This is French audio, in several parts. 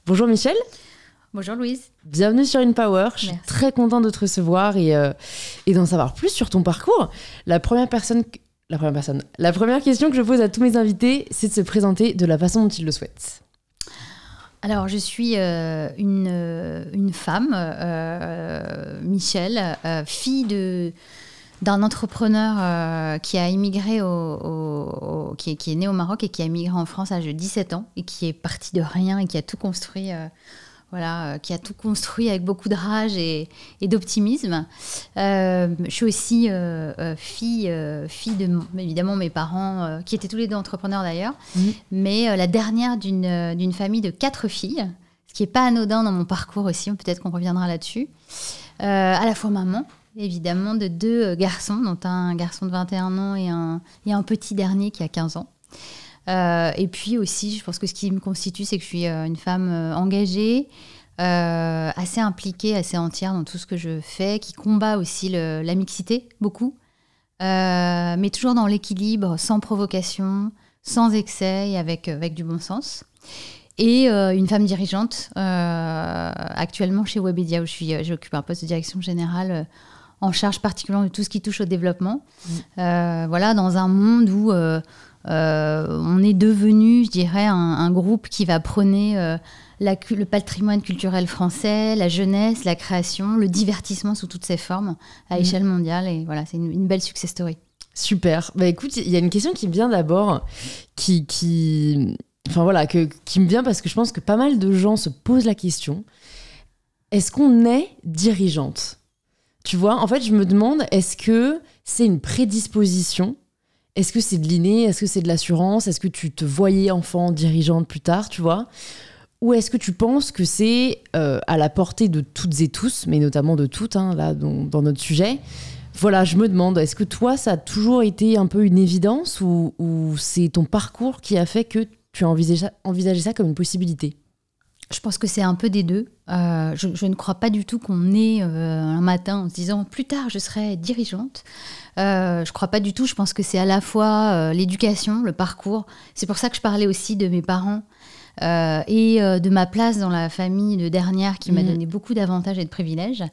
Bonjour Michel. Bonjour Louise. Bienvenue sur InPower. Je suis très contente de te recevoir et d'en savoir plus sur ton parcours. La première question que je pose à tous mes invités, c'est de se présenter de la façon dont ils le souhaitent. Alors, je suis une femme, Michel, fille d'un entrepreneur qui a immigré qui est né au Maroc et qui a immigré en France à l'âge de 17 ans et qui est parti de rien et qui a tout construit. Qui a tout construit avec beaucoup de rage et d'optimisme. Je suis aussi fille de, évidemment, mes parents, qui étaient tous les deux entrepreneurs d'ailleurs, mais la dernière d'une famille de 4 filles, ce qui n'est pas anodin dans mon parcours aussi, peut-être qu'on reviendra là-dessus. À la fois maman, évidemment, de 2 garçons, dont un garçon de 21 ans et un petit dernier qui a 15 ans. Et puis aussi, je pense que ce qui me constitue, c'est que je suis une femme engagée, assez impliquée, assez entière dans tout ce que je fais, qui combat aussi la mixité, beaucoup, mais toujours dans l'équilibre, sans provocation, sans excès et avec du bon sens. Et une femme dirigeante, actuellement chez Webedia, où j'occupe un poste de direction générale en charge particulièrement de tout ce qui touche au développement. Dans un monde où... on est devenu, je dirais, un groupe qui va prôner le patrimoine culturel français, la jeunesse, la création, le divertissement sous toutes ses formes à échelle mondiale. Et voilà, c'est une belle success story. Super. Bah écoute, il y a une question qui me vient d'abord, qui me vient parce que je pense que pas mal de gens se posent la question. Est-ce qu'on est dirigeante ? Tu vois, en fait, je me demande, est-ce que c'est une prédisposition ? Est-ce que c'est de l'inné ? Est-ce que c'est de l'assurance ? Est-ce que tu te voyais enfant dirigeante plus tard, tu vois ? Ou est-ce que tu penses que c'est à la portée de toutes et tous, mais notamment de toutes, là, dans notre sujet ? Voilà, je me demande, est-ce que toi, ça a toujours été un peu une évidence ou c'est ton parcours qui a fait que tu as envisagé ça comme une possibilité ? Je pense que c'est un peu des deux. Je ne crois pas du tout qu'on est un matin en se disant « plus tard, je serai dirigeante ». Je ne crois pas du tout. Je pense que c'est à la fois l'éducation, le parcours. C'est pour ça que je parlais aussi de mes parents et de ma place dans la famille de dernière qui m'a donné beaucoup d'avantages et de privilèges.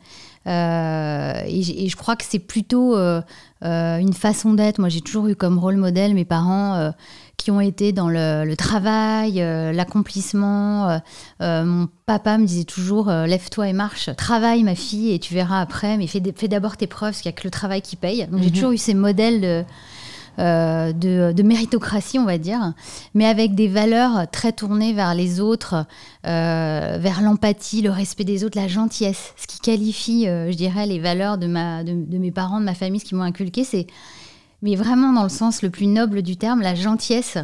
Et je crois que c'est plutôt une façon d'être. Moi, j'ai toujours eu comme rôle modèle mes parents qui ont été dans le travail, l'accomplissement. Mon papa me disait toujours lève-toi et marche, travaille ma fille et tu verras après, mais fais d'abord tes preuves, parce qu'il n'y a que le travail qui paye. Donc j'ai toujours eu ces modèles de méritocratie, on va dire, mais avec des valeurs très tournées vers les autres, vers l'empathie, le respect des autres, la gentillesse. Ce qui qualifie, je dirais, les valeurs de mes parents, de ma famille, ce qu'ils m'ont inculqué, c'est, mais vraiment dans le sens le plus noble du terme, la gentillesse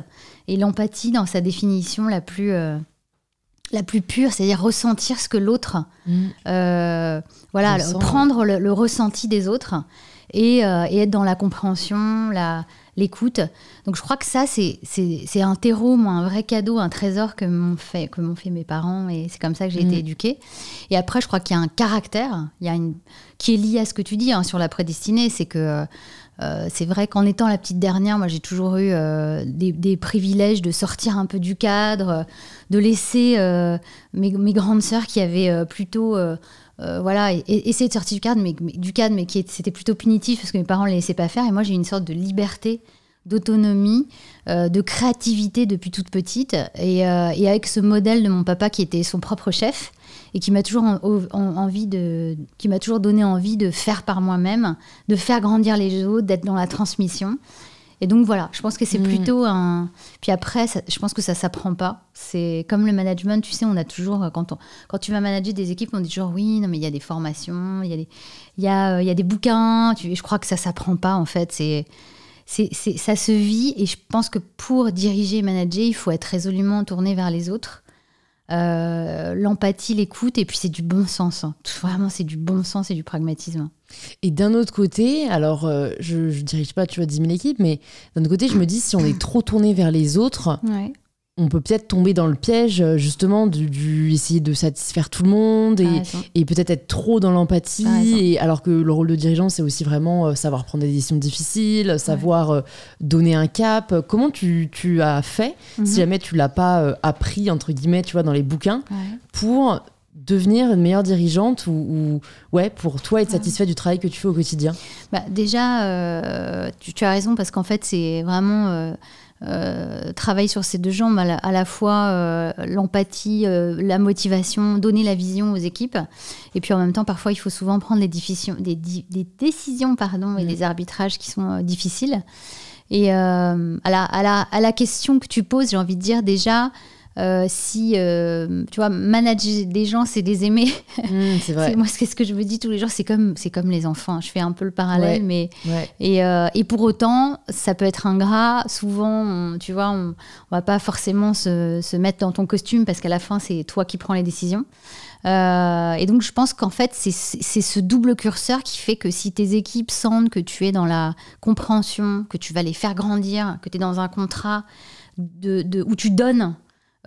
et l'empathie dans sa définition la plus pure, c'est-à-dire ressentir ce que l'autre, prendre le ressenti des autres et être dans la compréhension, l'écoute. Donc je crois que ça, c'est un terreau, moi, un vrai cadeau, un trésor que m'ont fait mes parents, et c'est comme ça que j'ai été éduquée. Et après, je crois qu'il y a un caractère, qui est lié à ce que tu dis sur la prédestinée, c'est que c'est vrai qu'en étant la petite dernière, moi j'ai toujours eu des privilèges de sortir un peu du cadre, de laisser mes grandes sœurs qui avaient plutôt essayer de sortir du cadre, mais c'était plutôt punitif parce que mes parents ne les laissaient pas faire. Et moi, j'ai une sorte de liberté, d'autonomie, de créativité depuis toute petite. Et avec ce modèle de mon papa qui était son propre chef et qui m'a toujours donné envie de faire par moi-même, de faire grandir les autres, d'être dans la transmission. Et donc voilà, je pense que c'est plutôt un... Puis après, je pense que ça ne s'apprend pas. C'est comme le management, tu sais, on a toujours... Quand tu vas manager des équipes, on dit toujours, oui, non, mais il y a des formations, il y a des bouquins. Je crois que ça ne s'apprend pas, en fait. Ça se vit, et je pense que pour diriger et manager, il faut être résolument tourné vers les autres. L'empathie, l'écoute, et puis c'est du bon sens. Vraiment, c'est du bon sens et du pragmatisme. Et d'un autre côté, alors je dirige pas, tu vois, 10 000 équipes, mais d'un autre côté, je me dis, si on est trop tourné vers les autres, on peut peut-être tomber dans le piège, justement, du essayer de satisfaire tout le monde et peut-être être trop dans l'empathie. Alors que le rôle de dirigeant, c'est aussi vraiment savoir prendre des décisions difficiles, savoir donner un cap. Comment tu as fait, si jamais tu l'as pas appris, entre guillemets, tu vois, dans les bouquins, pour devenir une meilleure dirigeante ou pour toi être satisfait du travail que tu fais au quotidien? Déjà, tu as raison, parce qu'en fait, c'est vraiment... travailler sur ces deux jambes, à la fois l'empathie, la motivation, donner la vision aux équipes, et puis en même temps parfois il faut souvent prendre des décisions et des arbitrages qui sont difficiles. Et à la question que tu poses, j'ai envie de dire déjà, si tu vois, manager des gens, c'est les aimer. C'est vrai. Moi, c'est ce que je me dis tous les jours, c'est comme les enfants. Je fais un peu le parallèle, et pour autant, ça peut être ingrat. Souvent, tu vois, on va pas forcément se mettre dans ton costume, parce qu'à la fin, c'est toi qui prends les décisions. Et donc, je pense qu'en fait, c'est ce double curseur qui fait que si tes équipes sentent que tu es dans la compréhension, que tu vas les faire grandir, que tu es dans un contrat où tu donnes,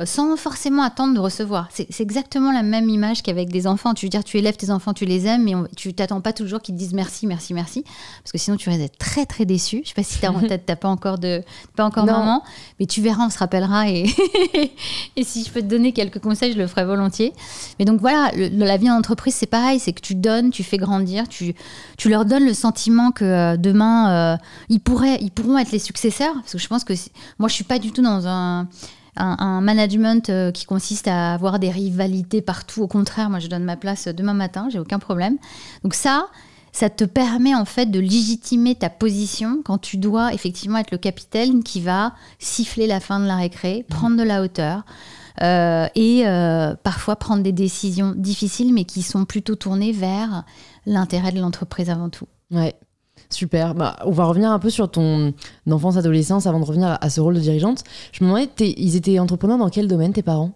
sans forcément attendre de recevoir. C'est exactement la même image qu'avec des enfants. Tu veux dire, tu élèves tes enfants, tu les aimes, mais tu t'attends pas toujours qu'ils te disent merci, merci, merci, parce que sinon tu risques d'être très, très déçu. Je sais pas si t'as pas encore maman, mais tu verras, on se rappellera, et si je peux te donner quelques conseils, je le ferai volontiers. Mais donc voilà, la vie en entreprise, c'est pareil, c'est que tu donnes, tu fais grandir, tu leur donnes le sentiment que demain, ils pourront être les successeurs, parce que je pense que moi, je suis pas du tout dans un management qui consiste à avoir des rivalités partout. Au contraire, moi, je donne ma place demain matin, j'ai aucun problème. Donc ça te permet en fait de légitimer ta position quand tu dois effectivement être le capitaine qui va siffler la fin de la récré, prendre de la hauteur, et parfois prendre des décisions difficiles, mais qui sont plutôt tournées vers l'intérêt de l'entreprise avant tout. Ouais. Super. On va revenir un peu sur ton enfance-adolescence avant de revenir à ce rôle de dirigeante. Je me demandais, ils étaient entrepreneurs dans quel domaine, tes parents?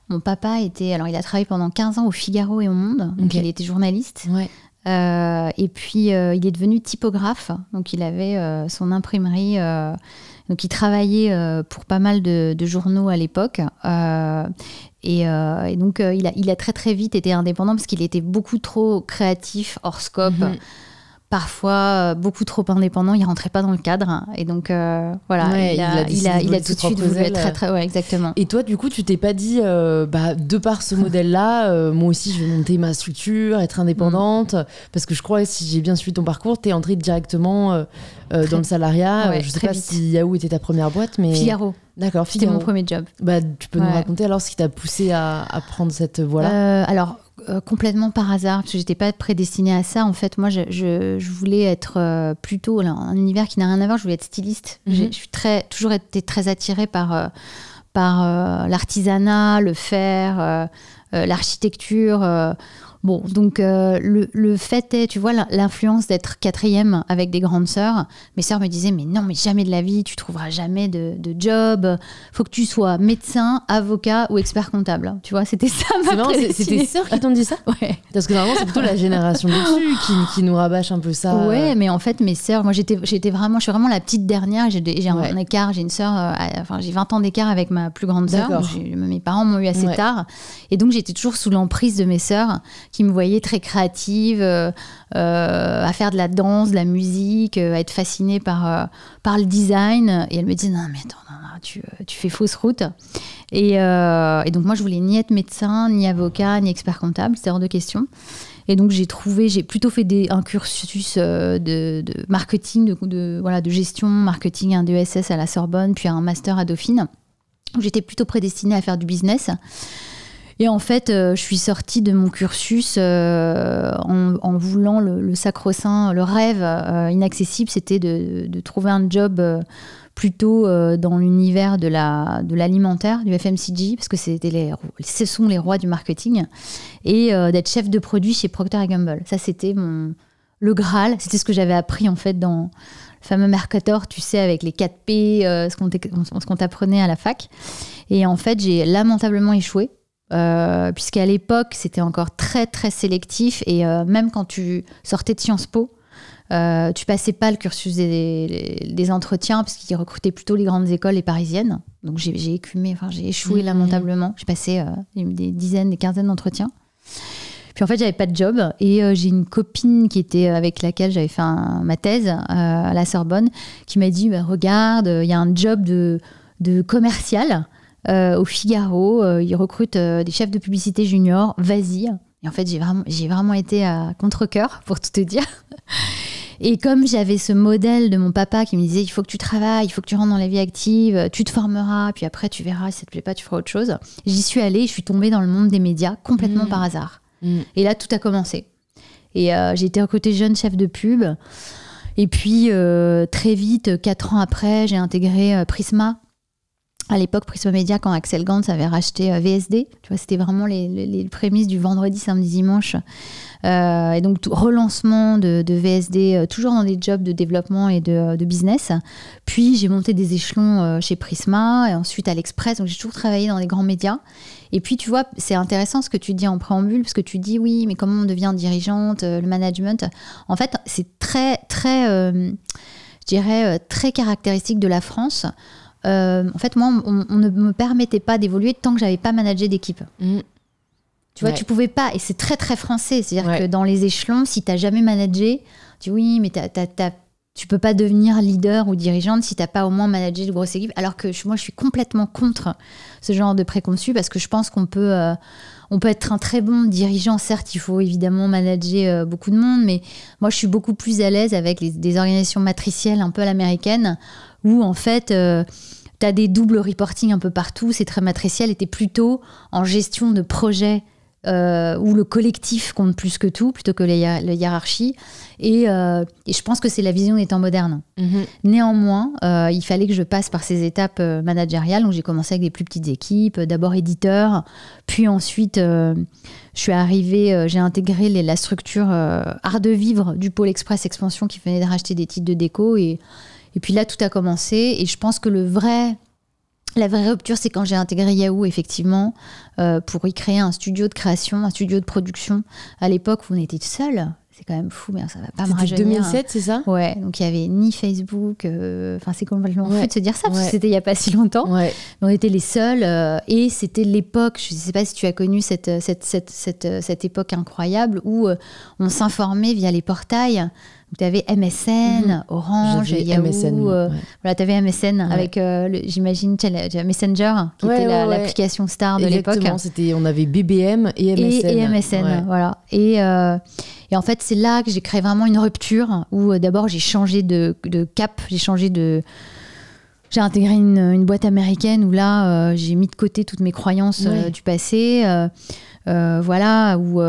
Mon papa il a travaillé pendant 15 ans au Figaro et au Monde, donc il était journaliste. Ouais. Et puis il est devenu typographe, donc il avait son imprimerie, donc il travaillait pour pas mal de journaux à l'époque. Et donc il a très très vite été indépendant, parce qu'il était beaucoup trop créatif, hors scope. Parfois beaucoup trop indépendant, il rentrait pas dans le cadre, et donc voilà, il a tout de suite voulu être très exactement. Et toi, du coup, tu t'es pas dit de par ce modèle-là, moi aussi je vais monter ma structure, être indépendante, parce que je crois, si j'ai bien suivi ton parcours, t'es entrée directement dans le salariat. Je sais pas si Yahoo était ta première boîte, mais Figaro. D'accord, C'était mon premier job. Tu peux nous raconter alors ce qui t'a poussé à prendre cette voie-là? Alors complètement par hasard, parce que j'étais pas prédestinée à ça. En fait, moi, je voulais être plutôt un univers qui n'a rien à voir. Je voulais être styliste. Je suis toujours été très attirée par l'artisanat, le fer, l'architecture. Bon, donc le fait est, tu vois, l'influence d'être quatrième avec des grandes sœurs. Mes sœurs me disaient, mais non, mais jamais de la vie, tu trouveras jamais de job. Faut que tu sois médecin, avocat ou expert comptable. Tu vois, c'était ça ma prédestinée. C'est tes sœurs qui t'ont dit ça? Ouais. Parce que normalement, c'est plutôt la génération dessus qui nous rabâche un peu ça. Ouais, mais en fait, mes sœurs, moi, je suis vraiment la petite dernière. J'ai un écart, j'ai une sœur, j'ai 20 ans d'écart avec ma plus grande sœur. Mes parents m'ont eu assez tard. Et donc, j'étais toujours sous l'emprise de mes sœurs, qui me voyaient très créative, à faire de la danse, de la musique, à être fascinée par le design. Et elle me disait, non, mais attends, non, tu fais fausse route. Et donc, moi, je voulais ni être médecin, ni avocat, ni expert comptable. C'était hors de question. Et donc, j'ai plutôt fait un cursus de marketing, de gestion, marketing, un DESS à la Sorbonne, puis un master à Dauphine. Donc, j'étais plutôt prédestinée à faire du business. Et en fait, je suis sortie de mon cursus en voulant le sacro-saint, le rêve inaccessible, c'était de trouver un job plutôt dans l'univers de l'alimentaire, du FMCG, parce que ce sont les rois du marketing, et d'être chef de produit chez Procter & Gamble. Ça, c'était le Graal. C'était ce que j'avais appris en fait dans le fameux Mercator, tu sais, avec les 4P, ce qu'on t'apprenait à la fac. Et en fait, j'ai lamentablement échoué. Puisqu'à l'époque c'était encore très très sélectif, et même quand tu sortais de Sciences Po, Tu passais pas le cursus des entretiens parce qu'ils recrutaient plutôt les grandes écoles, les parisiennes. Donc j'ai écumé, j'ai échoué lamentablement. J'ai passé des dizaines, des quinzaines d'entretiens. Puis en fait, j'avais pas de job et j'ai une copine qui était avec laquelle j'avais fait ma thèse à la Sorbonne qui m'a dit regarde, il y a un job de commercial au Figaro, ils recrutent des chefs de publicité juniors, vas-y. Et en fait, j'ai vraiment été à contre-cœur, pour tout te dire. Et comme j'avais ce modèle de mon papa qui me disait il faut que tu travailles, il faut que tu rentres dans la vie active, tu te formeras, puis après tu verras, si ça te plaît pas, tu feras autre chose. J'y suis allée, je suis tombée dans le monde des médias complètement par hasard. Et là, tout a commencé. Et j'ai été recrutée jeune chef de pub. Et puis, très vite, 4 ans après, j'ai intégré Prisma. À l'époque, Prisma Media, quand Axel Gantz avait racheté VSD, tu vois, c'était vraiment les prémices du vendredi, samedi, dimanche. Et donc, relancement de VSD, toujours dans des jobs de développement et de business. Puis, j'ai monté des échelons chez Prisma et ensuite à l'Express. Donc, j'ai toujours travaillé dans des grands médias. Et puis, tu vois, c'est intéressant ce que tu dis en préambule, parce que tu dis, oui, mais comment on devient dirigeante, le management. En fait, c'est très, très, je dirais, très caractéristique de la France. En fait, moi, on ne me permettait pas d'évoluer tant que j'avais pas managé d'équipe. Tu vois, tu pouvais pas, et c'est très très français. C'est-à-dire que dans les échelons, si t'as jamais managé, tu dis oui, mais tu peux pas devenir leader ou dirigeante si t'as pas au moins managé de grosses équipes. Alors que moi, je suis complètement contre ce genre de préconçu parce que je pense qu'on peut être un très bon dirigeant. Certes, il faut évidemment manager beaucoup de monde, mais moi, je suis beaucoup plus à l'aise avec des organisations matricielles un peu à l'américaine où en fait t'as des doubles reporting un peu partout, c'est très matriciel, et t'es plutôt en gestion de projet où le collectif compte plus que tout, plutôt que la hiérarchie. Et je pense que c'est la vision des temps modernes. Néanmoins, il fallait que je passe par ces étapes managériales. Donc j'ai commencé avec des plus petites équipes, d'abord éditeur, puis ensuite je suis arrivée, j'ai intégré la structure Art de Vivre du pôle Express Expansion qui venait de racheter des titres de déco. Et puis là, tout a commencé. Et je pense que la vraie rupture, c'est quand j'ai intégré Yahoo, effectivement, pour y créer un studio de création, un studio de production. À l'époque où on était seuls, c'est quand même fou, mais ça va pas me rajeunir. C'était 2007, c'est ça ? Ouais, donc il n'y avait ni Facebook, c'est complètement fou de se dire ça, parce que c'était il n'y a pas si longtemps. Mais on était les seuls, et c'était l'époque, je ne sais pas si tu as connu cette époque incroyable, où on s'informait via les portails. Tu avais MSN, Orange, Yahoo. MSN, voilà, tu avais MSN avec, j'imagine, Messenger, qui était l'application star de l'époque. Exactement, on avait BBM et MSN. Et MSN, voilà. Et en fait, c'est là que j'ai créé vraiment une rupture, où d'abord, j'ai changé de cap, j'ai intégré une boîte américaine, où là, j'ai mis de côté toutes mes croyances du passé, voilà, où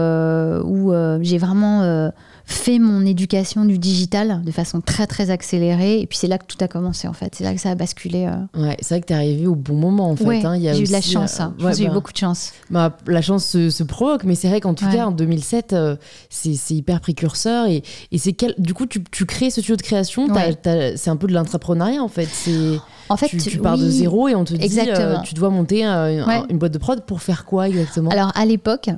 j'ai vraiment... fait mon éducation du digital de façon très très accélérée, et puis c'est là que tout a commencé en fait, c'est là que ça a basculé. Ouais, c'est vrai que t'es arrivé au bon moment en fait. J'ai eu de la chance, j'ai eu beaucoup de chance. La chance se provoque, mais c'est vrai qu'en tout cas en 2007 c'est hyper précurseur, et c'est du coup tu crées ce studio de création, c'est un peu de l'entrepreneuriat en fait. En fait, tu pars de zéro et on te dit tu dois monter une boîte de prod pour faire quoi exactement ? Alors à l'époque,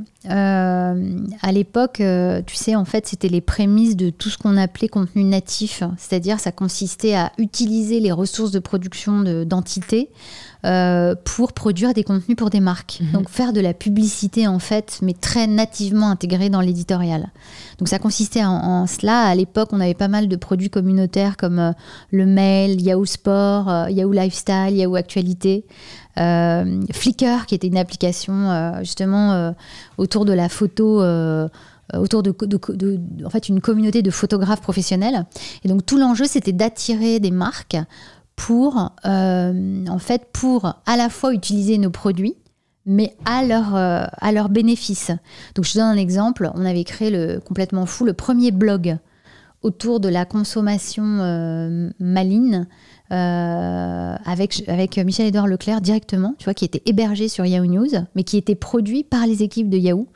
tu sais, en fait, c'était les prémices de tout ce qu'on appelait contenu natif. C'est-à-dire, ça consistait à utiliser les ressources de production d'entités pour produire des contenus pour des marques. Donc, faire de la publicité, en fait, mais très nativement intégrée dans l'éditorial. Donc, ça consistait en cela. À l'époque, on avait pas mal de produits communautaires comme le Mail, Yahoo Sport, Yahoo Lifestyle, Yahoo Actualité. Flickr, qui était une application justement autour de la photo, autour de en fait une communauté de photographes professionnels. Et donc tout l'enjeu, c'était d'attirer des marques pour à la fois utiliser nos produits, mais à leur bénéfice. Donc je te donne un exemple. On avait créé complètement fou le premier blog autour de la consommation maligne, avec Michel-Édouard Leclerc directement, tu vois, qui était hébergé sur Yahoo News, mais qui était produit par les équipes de Yahoo.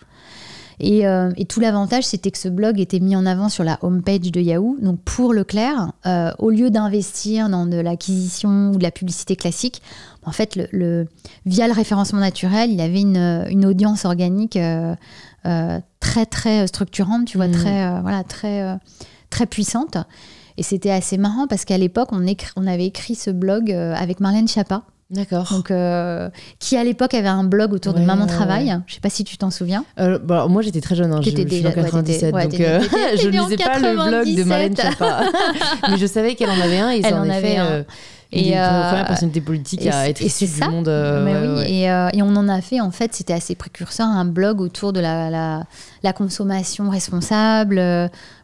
Et tout l'avantage, c'était que ce blog était mis en avant sur la homepage de Yahoo. Donc pour Leclerc, au lieu d'investir dans de l'acquisition ou de la publicité classique, en fait, via le référencement naturel, il avait une audience organique très très structurante, tu vois, très très puissante. Et c'était assez marrant parce qu'à l'époque, on avait écrit ce blog avec Marlène Schiappa. D'accord. Donc, qui à l'époque avait un blog autour de Maman Travail. Je sais pas si tu t'en souviens. Moi j'étais très jeune, je suis en 97, donc je ne lisais pas le blog de Marlène Schiappa. Mais je savais qu'elle en avait un et ça en effet... Et première personnalité politique à être issue du monde. Et on en a fait, en fait, c'était assez précurseur, un blog autour de la consommation responsable,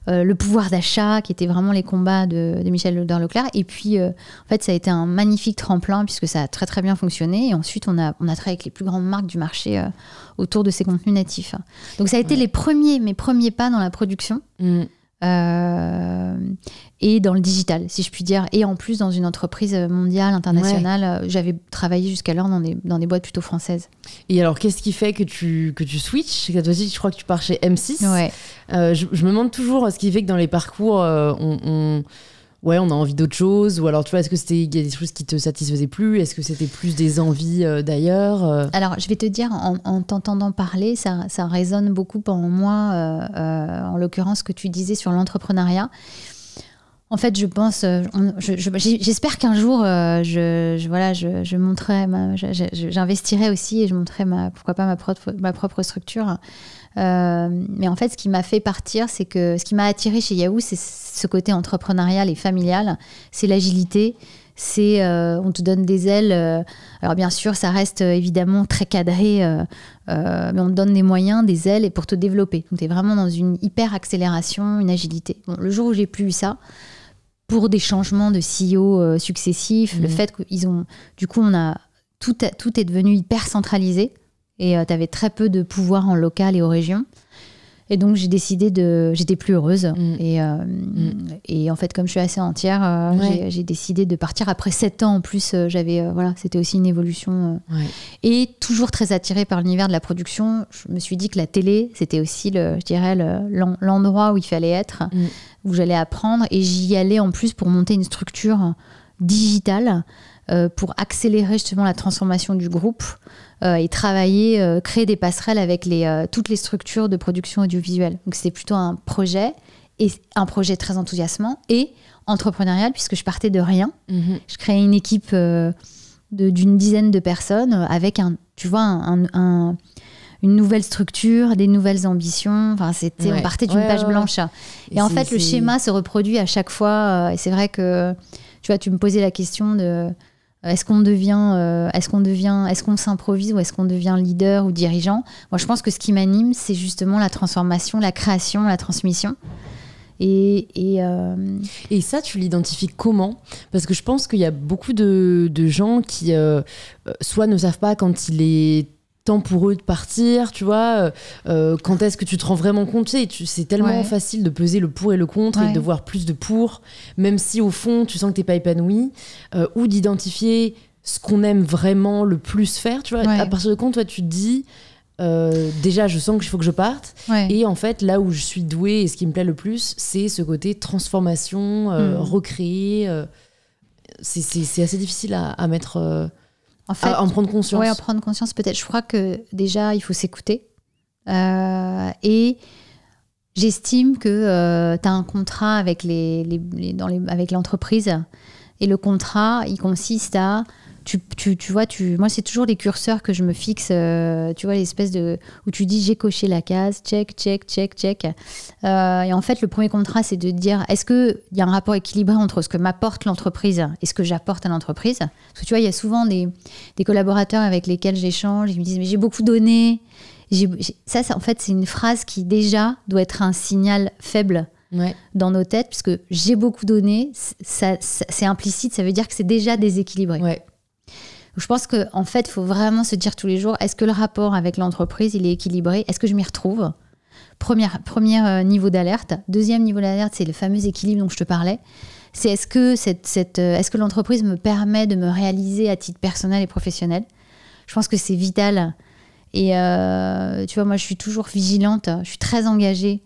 le pouvoir d'achat, qui étaient vraiment les combats de Michel Hauder-Leclerc. Et puis, en fait, ça a été un magnifique tremplin puisque ça a très très bien fonctionné. Et ensuite, on a travaillé avec les plus grandes marques du marché autour de ces contenus natifs. Donc, ça a été mes premiers pas dans la production. Et dans le digital, si je puis dire, et en plus dans une entreprise mondiale, internationale. J'avais travaillé jusqu'alors dans des boîtes plutôt françaises. Et alors, qu'est-ce qui fait que tu switches? Toi aussi, je crois que tu pars chez M6. Je me demande toujours ce qui fait que dans les parcours, on a envie d'autre chose, ou alors tu vois, est-ce que il y a des choses qui te satisfaisaient plus, est-ce que c'était plus des envies d'ailleurs Alors je vais te dire, en t'entendant parler, ça résonne beaucoup en moi, en l'occurrence ce que tu disais sur l'entrepreneuriat. En fait, je pense, j'espère qu'un jour, je montrerai, j'investirai aussi et je montrerai pourquoi pas ma propre structure. Mais en fait, ce qui m'a fait partir, c'est que ce qui m'a attiré chez Yahoo, c'est ce côté entrepreneurial et familial, c'est l'agilité, c'est on te donne des ailes. Alors bien sûr, ça reste évidemment très cadré, mais on te donne des moyens, des ailes et pour te développer. Donc tu es vraiment dans une hyper accélération, une agilité. Bon, le jour où j'ai plus eu ça, pour des changements de CEO successifs, le fait qu'ils ont, du coup, tout est devenu hyper centralisé. Et tu avais très peu de pouvoir en local et aux régions. Et donc, j'étais plus heureuse. Et en fait, comme je suis assez entière, j'ai décidé de partir. Après 7 ans, en plus, c'était aussi une évolution. Et toujours très attirée par l'univers de la production, je me suis dit que la télé, c'était aussi, l'endroit où il fallait être, où j'allais apprendre. Et j'y allais en plus pour monter une structure digitale, pour accélérer justement la transformation du groupe et travailler, créer des passerelles avec toutes les structures de production audiovisuelle. Donc c'était plutôt un projet très enthousiasmant et entrepreneurial puisque je partais de rien. Je créais une équipe d'une dizaine de personnes avec une nouvelle structure, des nouvelles ambitions. Enfin, on partait d'une page blanche. Et en fait, le schéma se reproduit à chaque fois. Et c'est vrai que tu vois, tu me posais la question de est-ce qu'on s'improvise ou est-ce qu'on devient leader ou dirigeant? Moi, je pense que ce qui m'anime, c'est justement la transformation, la création, la transmission. Et ça, tu l'identifies comment? Parce que je pense qu'il y a beaucoup de gens qui soit ne savent pas quand il est temps pour eux de partir, tu vois, quand est-ce que tu te rends vraiment compte, c'est tellement facile de peser le pour et le contre et de voir plus de pour, même si au fond tu sens que t'es pas épanoui, ou d'identifier ce qu'on aime vraiment le plus faire, tu vois, à partir de quand toi tu te dis déjà je sens qu'il faut que je parte, et en fait là où je suis douée et ce qui me plaît le plus, c'est ce côté transformation, recréer, c'est assez difficile à mettre... En fait, en prendre conscience. Oui, en prendre conscience peut-être. Je crois que déjà, il faut s'écouter. Et j'estime que tu as un contrat avec avec l'entreprise. Et le contrat, il consiste à... moi, c'est toujours les curseurs que je me fixe. Tu vois, l'espèce de... Où tu dis, j'ai coché la case, check, check, check, check. Et en fait, le premier contrat, c'est de dire, est-ce qu'il y a un rapport équilibré entre ce que m'apporte l'entreprise et ce que j'apporte à l'entreprise? Parce que tu vois, il y a souvent des collaborateurs avec lesquels j'échange, ils me disent, mais j'ai beaucoup donné. Ça, en fait, c'est une phrase qui déjà doit être un signal faible dans nos têtes, puisque j'ai beaucoup donné, c'est implicite, ça veut dire que c'est déjà déséquilibré. Je pense qu'en fait, il faut vraiment se dire tous les jours, est-ce que le rapport avec l'entreprise, il est équilibré? Est-ce que je m'y retrouve? Premier niveau d'alerte. Deuxième niveau d'alerte, c'est le fameux équilibre dont je te parlais. C'est est-ce que l'entreprise me permet de me réaliser à titre personnel et professionnel? Je pense que c'est vital. Et tu vois, moi, je suis toujours vigilante. Je suis très engagée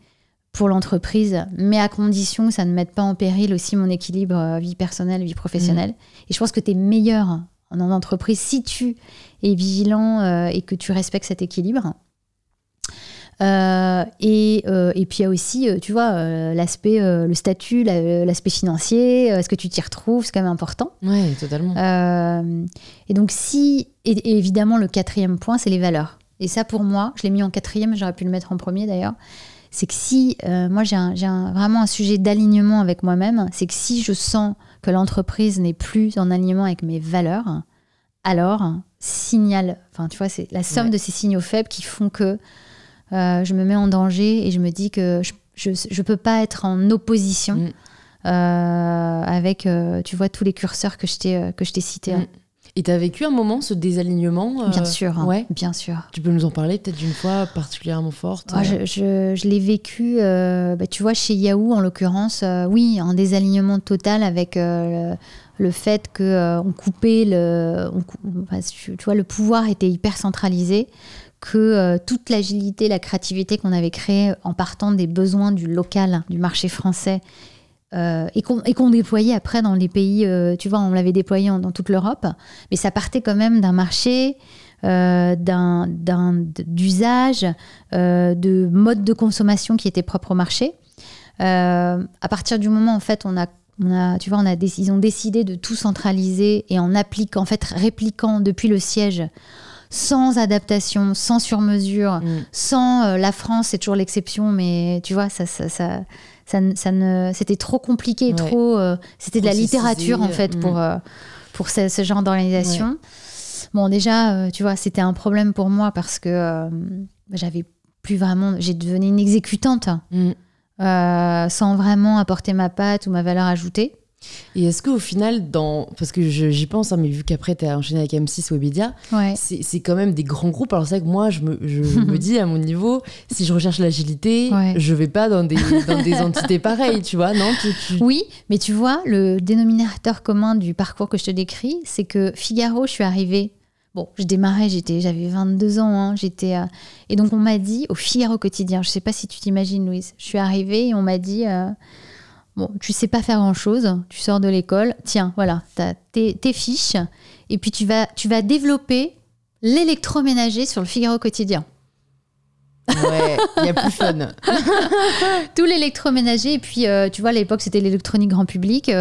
pour l'entreprise, mais à condition que ça ne mette pas en péril aussi mon équilibre vie personnelle, vie professionnelle. Et je pense que tu es meilleur en entreprise si tu es vigilant et que tu respectes cet équilibre. Et puis il y a aussi, tu vois, l'aspect, le statut, l'aspect financier, est-ce que tu t'y retrouves, c'est quand même important. Ouais, totalement. Et donc et évidemment le quatrième point, c'est les valeurs. Et ça pour moi, je l'ai mis en quatrième, j'aurais pu le mettre en premier d'ailleurs, c'est que si, moi j'ai vraiment un sujet d'alignement avec moi-même, c'est que si je sens que l'entreprise n'est plus en alignement avec mes valeurs, alors signal, enfin tu vois, c'est la somme de ces signaux faibles qui font que je me mets en danger et je me dis que je peux pas être en opposition avec, tu vois, tous les curseurs que je t'ai cités. Et tu as vécu un moment, ce désalignement Bien sûr, ouais. Bien sûr. Tu peux nous en parler peut-être d'une fois particulièrement forte Je l'ai vécu, tu vois, chez Yahoo en l'occurrence, oui, un désalignement total avec le fait qu'on coupait tu vois, le pouvoir était hyper centralisé, que toute l'agilité, la créativité qu'on avait créée en partant des besoins du local, du marché français, et qu'on déployait après dans les pays, tu vois, on l'avait déployé dans toute l'Europe, mais ça partait quand même d'un marché, d'usage, de mode de consommation qui était propre au marché. À partir du moment, en fait, ils ont décidé de tout centraliser et en appliquant, en fait, répliquant depuis le siège, sans adaptation, sans sur-mesure, sans la France, c'est toujours l'exception, mais tu vois, c'était trop compliqué, c'était de la littérature en fait pour ce genre d'organisation. Ouais. Bon, déjà, tu vois, c'était un problème pour moi parce que j'ai devenu une exécutante sans vraiment apporter ma patte ou ma valeur ajoutée. Et est-ce qu'au final, parce que j'y pense, mais vu qu'après tu as enchaîné avec M6 ou Webedia, c'est quand même des grands groupes. Alors c'est vrai que moi, je me dis à mon niveau, si je recherche l'agilité, je vais pas dans des entités pareilles, tu vois, non Oui, mais tu vois, le dénominateur commun du parcours que je te décris, c'est que Figaro, je suis arrivée. Bon, je démarrais, j'avais 22 ans, et donc on m'a dit, au Figaro quotidien, je sais pas si tu t'imagines, Louise, je suis arrivée et on m'a dit... Bon, tu sais pas faire grand-chose, tu sors de l'école, tiens, voilà, t'as tes fiches, et puis tu vas développer l'électroménager sur le Figaro quotidien. Ouais, il y a plus fun. Tout l'électroménager, et puis tu vois, à l'époque, c'était l'électronique grand public,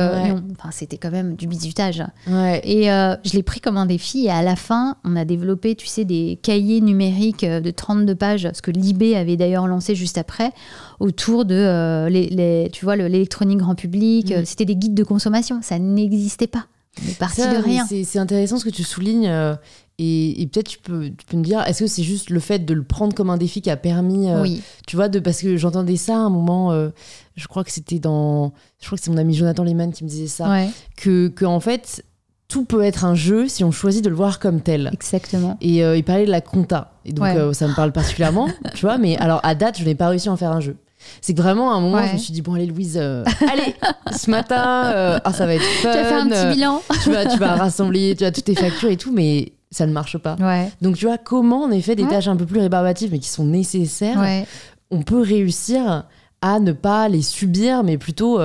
c'était quand même du bizutage. Ouais. Et je l'ai pris comme un défi, et à la fin, on a développé, tu sais, des cahiers numériques de 32 pages, ce que l'IB avait d'ailleurs lancé juste après, autour de tu vois, l'électronique grand public. C'était des guides de consommation, ça n'existait pas. On est parti de rien. C'est intéressant ce que tu soulignes. Et peut-être tu peux me dire, est-ce que c'est juste le fait de le prendre comme un défi qui a permis, tu vois, parce que j'entendais ça à un moment, je crois que c'est mon ami Jonathan Lehmann qui me disait ça, que en fait, tout peut être un jeu si on choisit de le voir comme tel. Exactement. Et il parlait de la compta. Et donc, ça me parle particulièrement, tu vois, mais alors à date, je n'ai pas réussi à en faire un jeu. C'est que vraiment, à un moment, je me suis dit, bon, allez, Louise, allez, ce matin, ça va être fun. Tu vas faire un petit bilan. tu vas rassembler, tu as toutes tes factures et tout, mais ça ne marche pas. Ouais. Donc, tu vois, comment, en effet, des tâches un peu plus rébarbatives, mais qui sont nécessaires, on peut réussir à ne pas les subir, mais plutôt...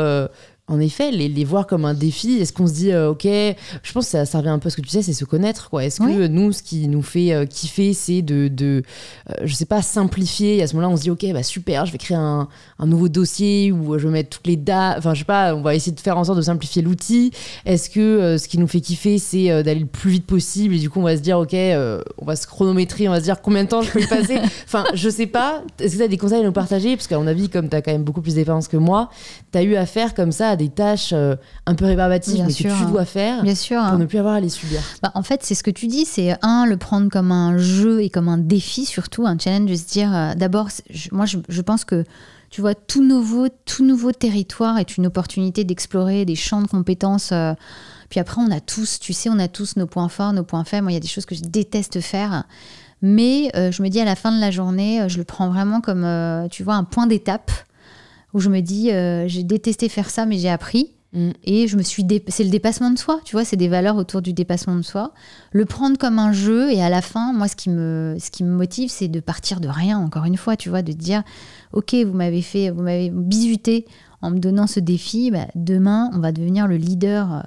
en effet, les voir comme un défi. Est-ce qu'on se dit, ok, je pense que ça revient un peu à ce que tu disais, c'est se connaître, quoi. Est-ce que nous, ce qui nous fait kiffer, c'est je sais pas, simplifier. Et à ce moment-là, on se dit, ok, bah super, je vais créer un nouveau dossier où je vais mettre toutes les dates. Enfin, je sais pas, on va essayer de faire en sorte de simplifier l'outil. Est-ce que ce qui nous fait kiffer, c'est d'aller le plus vite possible et du coup, on va se dire, ok, on va se chronométrer, on va se dire combien de temps je peux y passer. Enfin, je sais pas. Est-ce que tu as des conseils à nous partager? Parce qu'à mon avis, comme tu as quand même beaucoup plus d'expérience que moi, tu as eu affaire comme ça à des tâches un peu rébarbatives, mais que tu dois faire pour ne plus avoir à les subir. Bah, en fait, c'est ce que tu dis, c'est le prendre comme un jeu et comme un défi, surtout un challenge, de se dire, d'abord, moi je pense que, tu vois, tout nouveau territoire est une opportunité d'explorer des champs de compétences. Puis après, on a tous nos points forts, nos points faibles. Moi, il y a des choses que je déteste faire. Mais je me dis, à la fin de la journée, je le prends vraiment comme, tu vois, un point d'étape où je me dis, j'ai détesté faire ça, mais j'ai appris. Et c'est le dépassement de soi, tu vois, c'est des valeurs autour du dépassement de soi. Le prendre comme un jeu, et à la fin, moi, ce qui me motive, c'est de partir de rien, encore une fois, tu vois, de dire, ok, vous m'avez bizuté en me donnant ce défi, demain, on va devenir le leader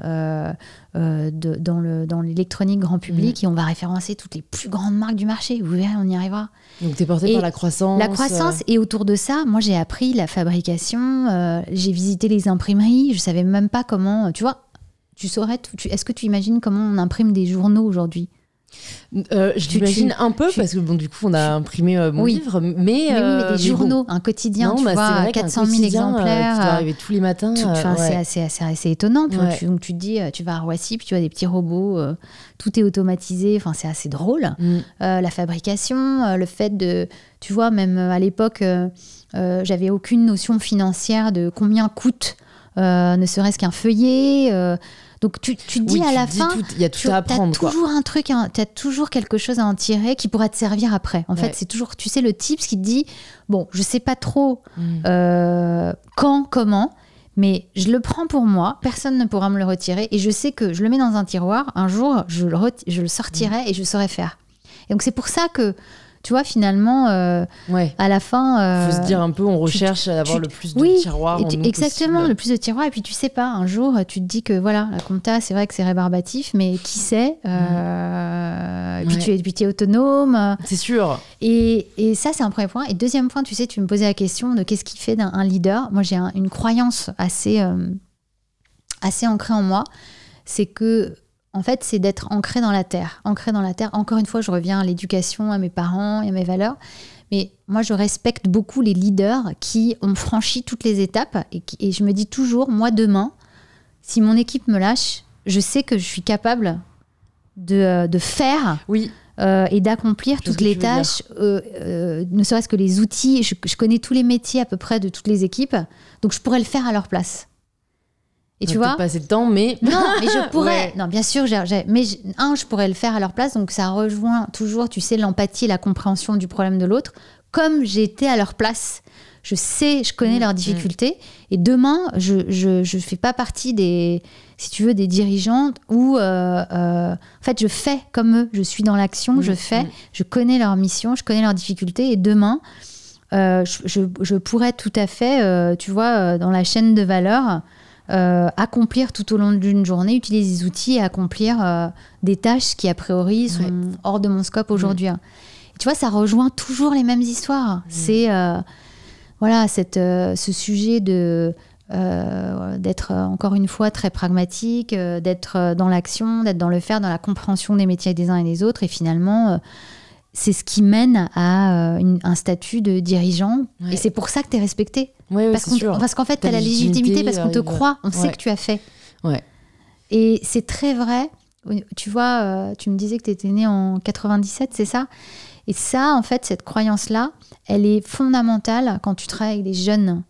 dans l'électronique grand public et on va référencer toutes les plus grandes marques du marché. Vous verrez, on y arrivera. Donc, tu es portée par la croissance. La croissance, et autour de ça, moi, j'ai appris la fabrication, j'ai visité les imprimeries, je savais même pas comment... Tu vois, est-ce que tu imagines comment on imprime des journaux aujourd'hui ? Je l'imagine un peu parce que du coup on a imprimé mon livre, mais des journaux, un quotidien, tu vois, 400 000 exemplaires, qui doit arriver tous les matins. C'est assez étonnant. Donc tu te dis, tu vas à Roissy, puis tu as des petits robots, tout est automatisé. Enfin, c'est assez drôle. La fabrication, le fait de, tu vois, même à l'époque, j'avais aucune notion financière de combien coûte, ne serait-ce qu'un feuillet. Donc tu te dis à la fin, il y a tout à apprendre. Tu as toujours un truc, tu as toujours quelque chose à en tirer qui pourra te servir après. En fait, c'est toujours, tu sais, le tips qui te dit, bon, je sais pas trop quand, comment, mais je le prends pour moi, personne ne pourra me le retirer et je sais que je le mets dans un tiroir, un jour je le sortirai et je saurai faire. Et donc c'est pour ça que, tu vois, finalement, à la fin... faut se dire un peu, on recherche à avoir le plus de tiroirs en nous exactement, possible. Le plus de tiroirs. Et puis, tu sais pas, un jour, tu te dis que, voilà, la compta, c'est vrai que c'est rébarbatif, mais qui sait puis tu es autonome. C'est sûr. Et ça, c'est un premier point. Et deuxième point, tu sais, tu me posais la question de qu'est-ce qui fait un leader. Moi, j'ai une croyance assez ancrée en moi. C'est que... En fait, c'est d'être ancré dans la terre. Ancré dans la terre. Encore une fois, je reviens à l'éducation, à mes parents et à mes valeurs. Mais moi, je respecte beaucoup les leaders qui ont franchi toutes les étapes. Et je me dis toujours, moi, demain, si mon équipe me lâche, je sais que je suis capable de faire et d'accomplir toutes les tâches, ne serait-ce que les outils. Je connais tous les métiers à peu près de toutes les équipes. Donc, je pourrais le faire à leur place. Et tu vois, pas assez de temps, mais... Non, mais je pourrais... Non, bien sûr, je pourrais le faire à leur place. Donc, ça rejoint toujours, tu sais, l'empathie et la compréhension du problème de l'autre. Comme j'ai été à leur place, je connais leurs difficultés. Et demain, je fais pas partie des dirigeants où, en fait, je fais comme eux. Je suis dans l'action, je fais, je connais leur mission, je connais leurs difficultés. Et demain, je pourrais tout à fait, tu vois, dans la chaîne de valeur... accomplir tout au long d'une journée, utiliser des outils et accomplir des tâches qui a priori sont hors de mon scope aujourd'hui. Et tu vois, ça rejoint toujours les mêmes histoires. C'est ce sujet d'être encore une fois très pragmatique, d'être dans l'action, d'être dans le faire, dans la compréhension des métiers des uns et des autres. Et finalement, c'est ce qui mène à un statut de dirigeant. Et c'est pour ça que tu es respecté. Parce qu'en fait, tu as la légitimité parce qu'on te croit, on sait que tu as fait. Et c'est très vrai. Tu vois, tu me disais que tu étais née en 97, c'est ça ? Et ça, en fait, cette croyance-là, elle est fondamentale quand tu travailles avec des jeunes.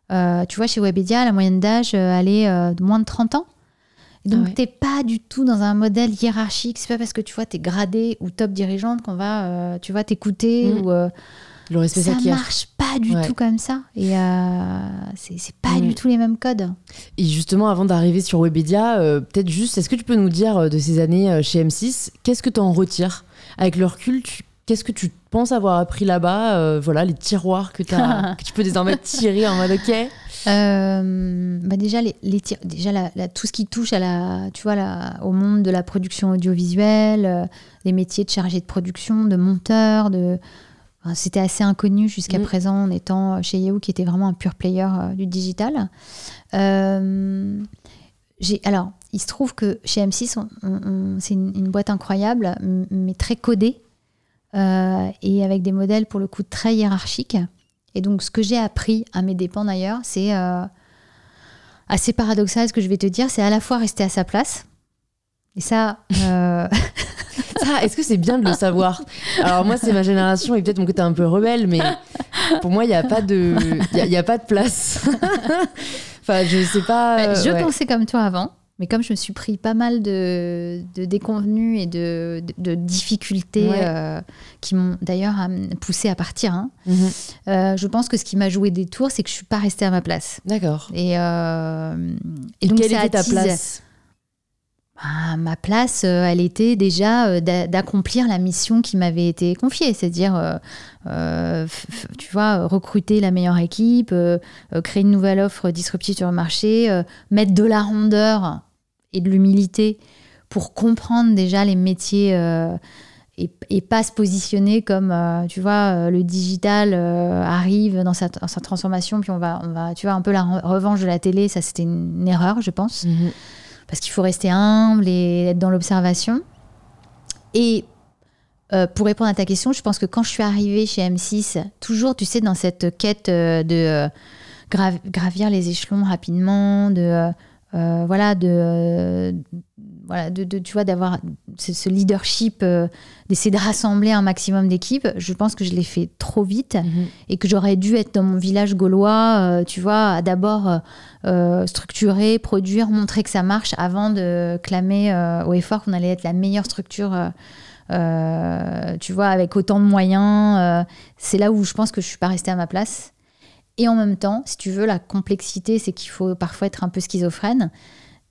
Tu vois, chez Webedia, la moyenne d'âge, elle est de moins de 30 ans. Et donc, t'es pas du tout dans un modèle hiérarchique. C'est pas parce que tu vois, t'es gradée ou top dirigeante qu'on va, tu vois, t'écouter ou... Le respect ça marche pas du tout comme ça. Et c'est pas du tout les mêmes codes. Et justement, avant d'arriver sur Webedia, peut-être juste, est-ce que tu peux nous dire de ces années chez M6, qu'est-ce que tu en retires ? Avec le recul, qu'est-ce que tu penses avoir appris là-bas ? Voilà, les tiroirs que tu peux désormais tirer en mode OK. Déjà, tout ce qui touche au monde de la production audiovisuelle, les métiers de chargé de production, de monteur, c'était assez inconnu jusqu'à présent en étant chez Yahoo qui était vraiment un pure player du digital. Alors, il se trouve que chez M6, c'est une boîte incroyable, mais très codée et avec des modèles pour le coup très hiérarchiques. Et donc, ce que j'ai appris à mes dépens d'ailleurs, c'est assez paradoxal ce que je vais te dire, c'est à la fois rester à sa place. Et ça... Est-ce que c'est bien de le savoir ? Alors moi, c'est ma génération et peut-être mon côté un peu rebelle, mais pour moi, il n'y a pas de place. Enfin, je sais pas... je pensais comme toi avant, mais comme je me suis pris pas mal de déconvenues et de difficultés qui m'ont d'ailleurs poussée à partir, je pense que ce qui m'a joué des tours, c'est que je ne suis pas restée à ma place. D'accord. Et donc, quelle était ta place ? ma place, elle était déjà d'accomplir la mission qui m'avait été confiée, c'est-à-dire, tu vois, recruter la meilleure équipe, créer une nouvelle offre disruptive sur le marché, mettre de la rondeur et de l'humilité pour comprendre déjà les métiers et pas se positionner comme, tu vois, le digital arrive dans sa transformation, puis on va, tu vois, un peu la revanche de la télé, ça c'était une erreur, je pense. Parce qu'il faut rester humble et être dans l'observation. Et pour répondre à ta question, je pense que quand je suis arrivée chez M6, toujours, tu sais, dans cette quête de gravir les échelons rapidement, tu vois, d'avoir ce leadership, d'essayer de rassembler un maximum d'équipes, je pense que je l'ai fait trop vite et que j'aurais dû être dans mon village gaulois, tu vois, d'abord structurer, produire, montrer que ça marche avant de clamer haut et fort qu'on allait être la meilleure structure, tu vois, avec autant de moyens. C'est là où je pense que je ne suis pas restée à ma place. Et en même temps, si tu veux, la complexité, c'est qu'il faut parfois être un peu schizophrène.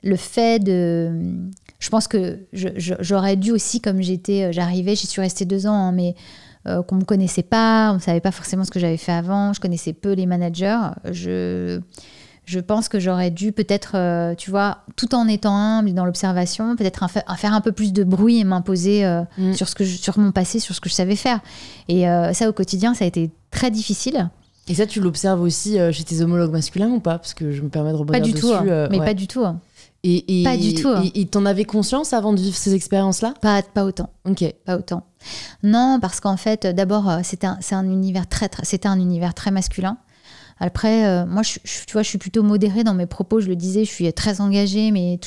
Le fait de... Je pense que j'aurais dû aussi, comme j'arrivais, j'y suis restée 2 ans, hein, mais qu'on ne me connaissait pas, on ne savait pas forcément ce que j'avais fait avant, je connaissais peu les managers. Je pense que j'aurais dû peut-être, tu vois, tout en étant humble et dans l'observation, peut-être faire un peu plus de bruit et m'imposer sur mon passé, sur ce que je savais faire. Et ça, au quotidien, ça a été très difficile. Et ça, tu l'observes aussi chez tes homologues masculins ou pas? Parce que je me permets de rebondir dessus. Pas du tout, mais pas du tout. Pas du tout. Et t'en avais conscience avant de vivre ces expériences-là? Pas autant. Ok. Pas autant. Non, parce qu'en fait, d'abord, c'était un univers très masculin. Après, moi, tu vois, je suis plutôt modérée dans mes propos. Je le disais, je suis très engagée, mais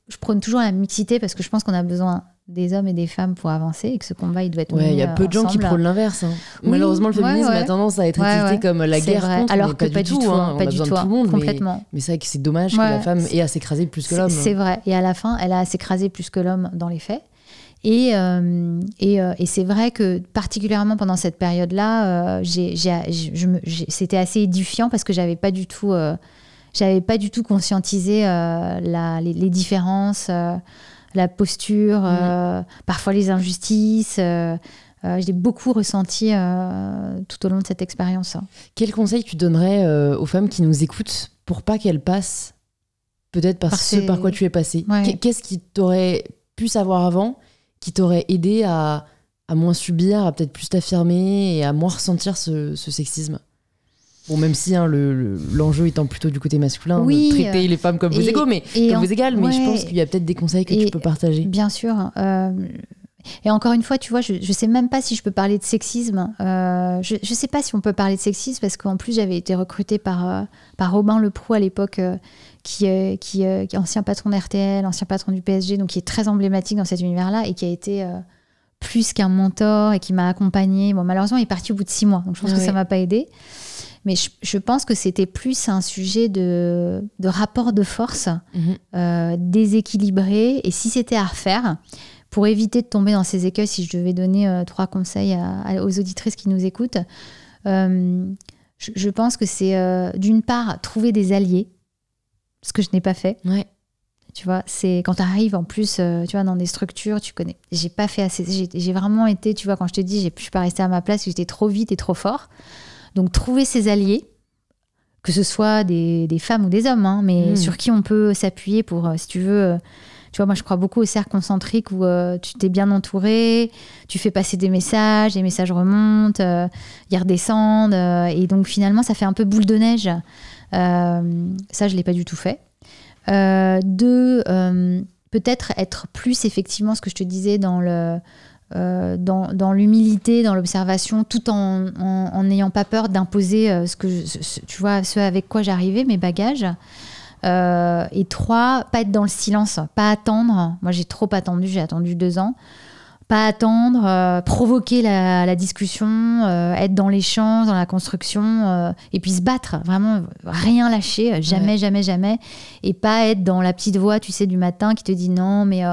je prône toujours la mixité parce que je pense qu'on a besoin des hommes et des femmes pour avancer et que ce combat, il doit être mené il y a peu de gens qui prônent l'inverse. Hein. Oui, malheureusement, le féminisme a tendance à être étiqueté comme la guerre contre, alors que pas du tout. Hein. On a besoin de tout le monde, complètement. Mais c'est vrai que c'est dommage que la femme ait à s'écraser plus que l'homme. C'est vrai. Et à la fin, elle a à s'écraser plus que l'homme dans les faits. Et c'est vrai que particulièrement pendant cette période-là, c'était assez édifiant parce que j'avais pas du tout conscientisé les différences, la posture, parfois les injustices. J'ai beaucoup ressenti tout au long de cette expérience. Quel conseil tu donnerais aux femmes qui nous écoutent pour pas qu'elles passent peut-être par ce par quoi tu es passée? Qu'est-ce qui t'aurait pu savoir avant qui t'aurait aidé à moins subir, à peut-être plus t'affirmer et à moins ressentir ce sexisme? Bon, même si l'enjeu étant plutôt du côté masculin, de traiter les femmes comme vos égaux, mais comme vos égales, mais je pense qu'il y a peut-être des conseils que tu peux partager. Bien sûr. Et encore une fois, tu vois, je ne sais même pas si je peux parler de sexisme. Je ne sais pas si on peut parler de sexisme parce qu'en plus, j'avais été recrutée par Robin Leproux à l'époque, qui est ancien patron d'RTL, ancien patron du PSG, donc qui est très emblématique dans cet univers-là et qui a été plus qu'un mentor et qui m'a accompagnée. Bon, malheureusement, il est parti au bout de 6 mois, donc je pense que ça ne m'a pas aidée. Mais je pense que c'était plus un sujet de rapport de force déséquilibré. Et si c'était à refaire, pour éviter de tomber dans ces écueils, si je devais donner 3 conseils aux auditrices qui nous écoutent, je pense que c'est d'une part trouver des alliés, ce que je n'ai pas fait. Ouais. Tu vois, c'est quand tu arrives en plus, tu vois, dans des structures, tu connais. J'ai pas fait assez. J'ai vraiment été, tu vois, quand je te dis, je suis pas restée à ma place, j'étais trop vite et trop fort. Donc trouver ses alliés, que ce soit des femmes ou des hommes, hein, mais sur qui on peut s'appuyer pour, si tu veux. Tu vois, moi je crois beaucoup au cercle concentrique où tu t'es bien entouré, tu fais passer des messages, les messages remontent, ils redescendent, et donc finalement ça fait un peu boule de neige. Ça je l'ai pas du tout fait. 2, peut-être être plus effectivement ce que je te disais dans l'humilité, dans l'observation, tout en n'ayant pas peur d'imposer tu vois, ce avec quoi j'arrivais, mes bagages. Et 3, pas être dans le silence, pas attendre. Moi, j'ai trop attendu, j'ai attendu 2 ans. pas attendre, provoquer la discussion, être dans l'échange, dans la construction, et puis se battre, vraiment rien lâcher, jamais, jamais, jamais, et pas être dans la petite voix, tu sais, du matin qui te dit non, mais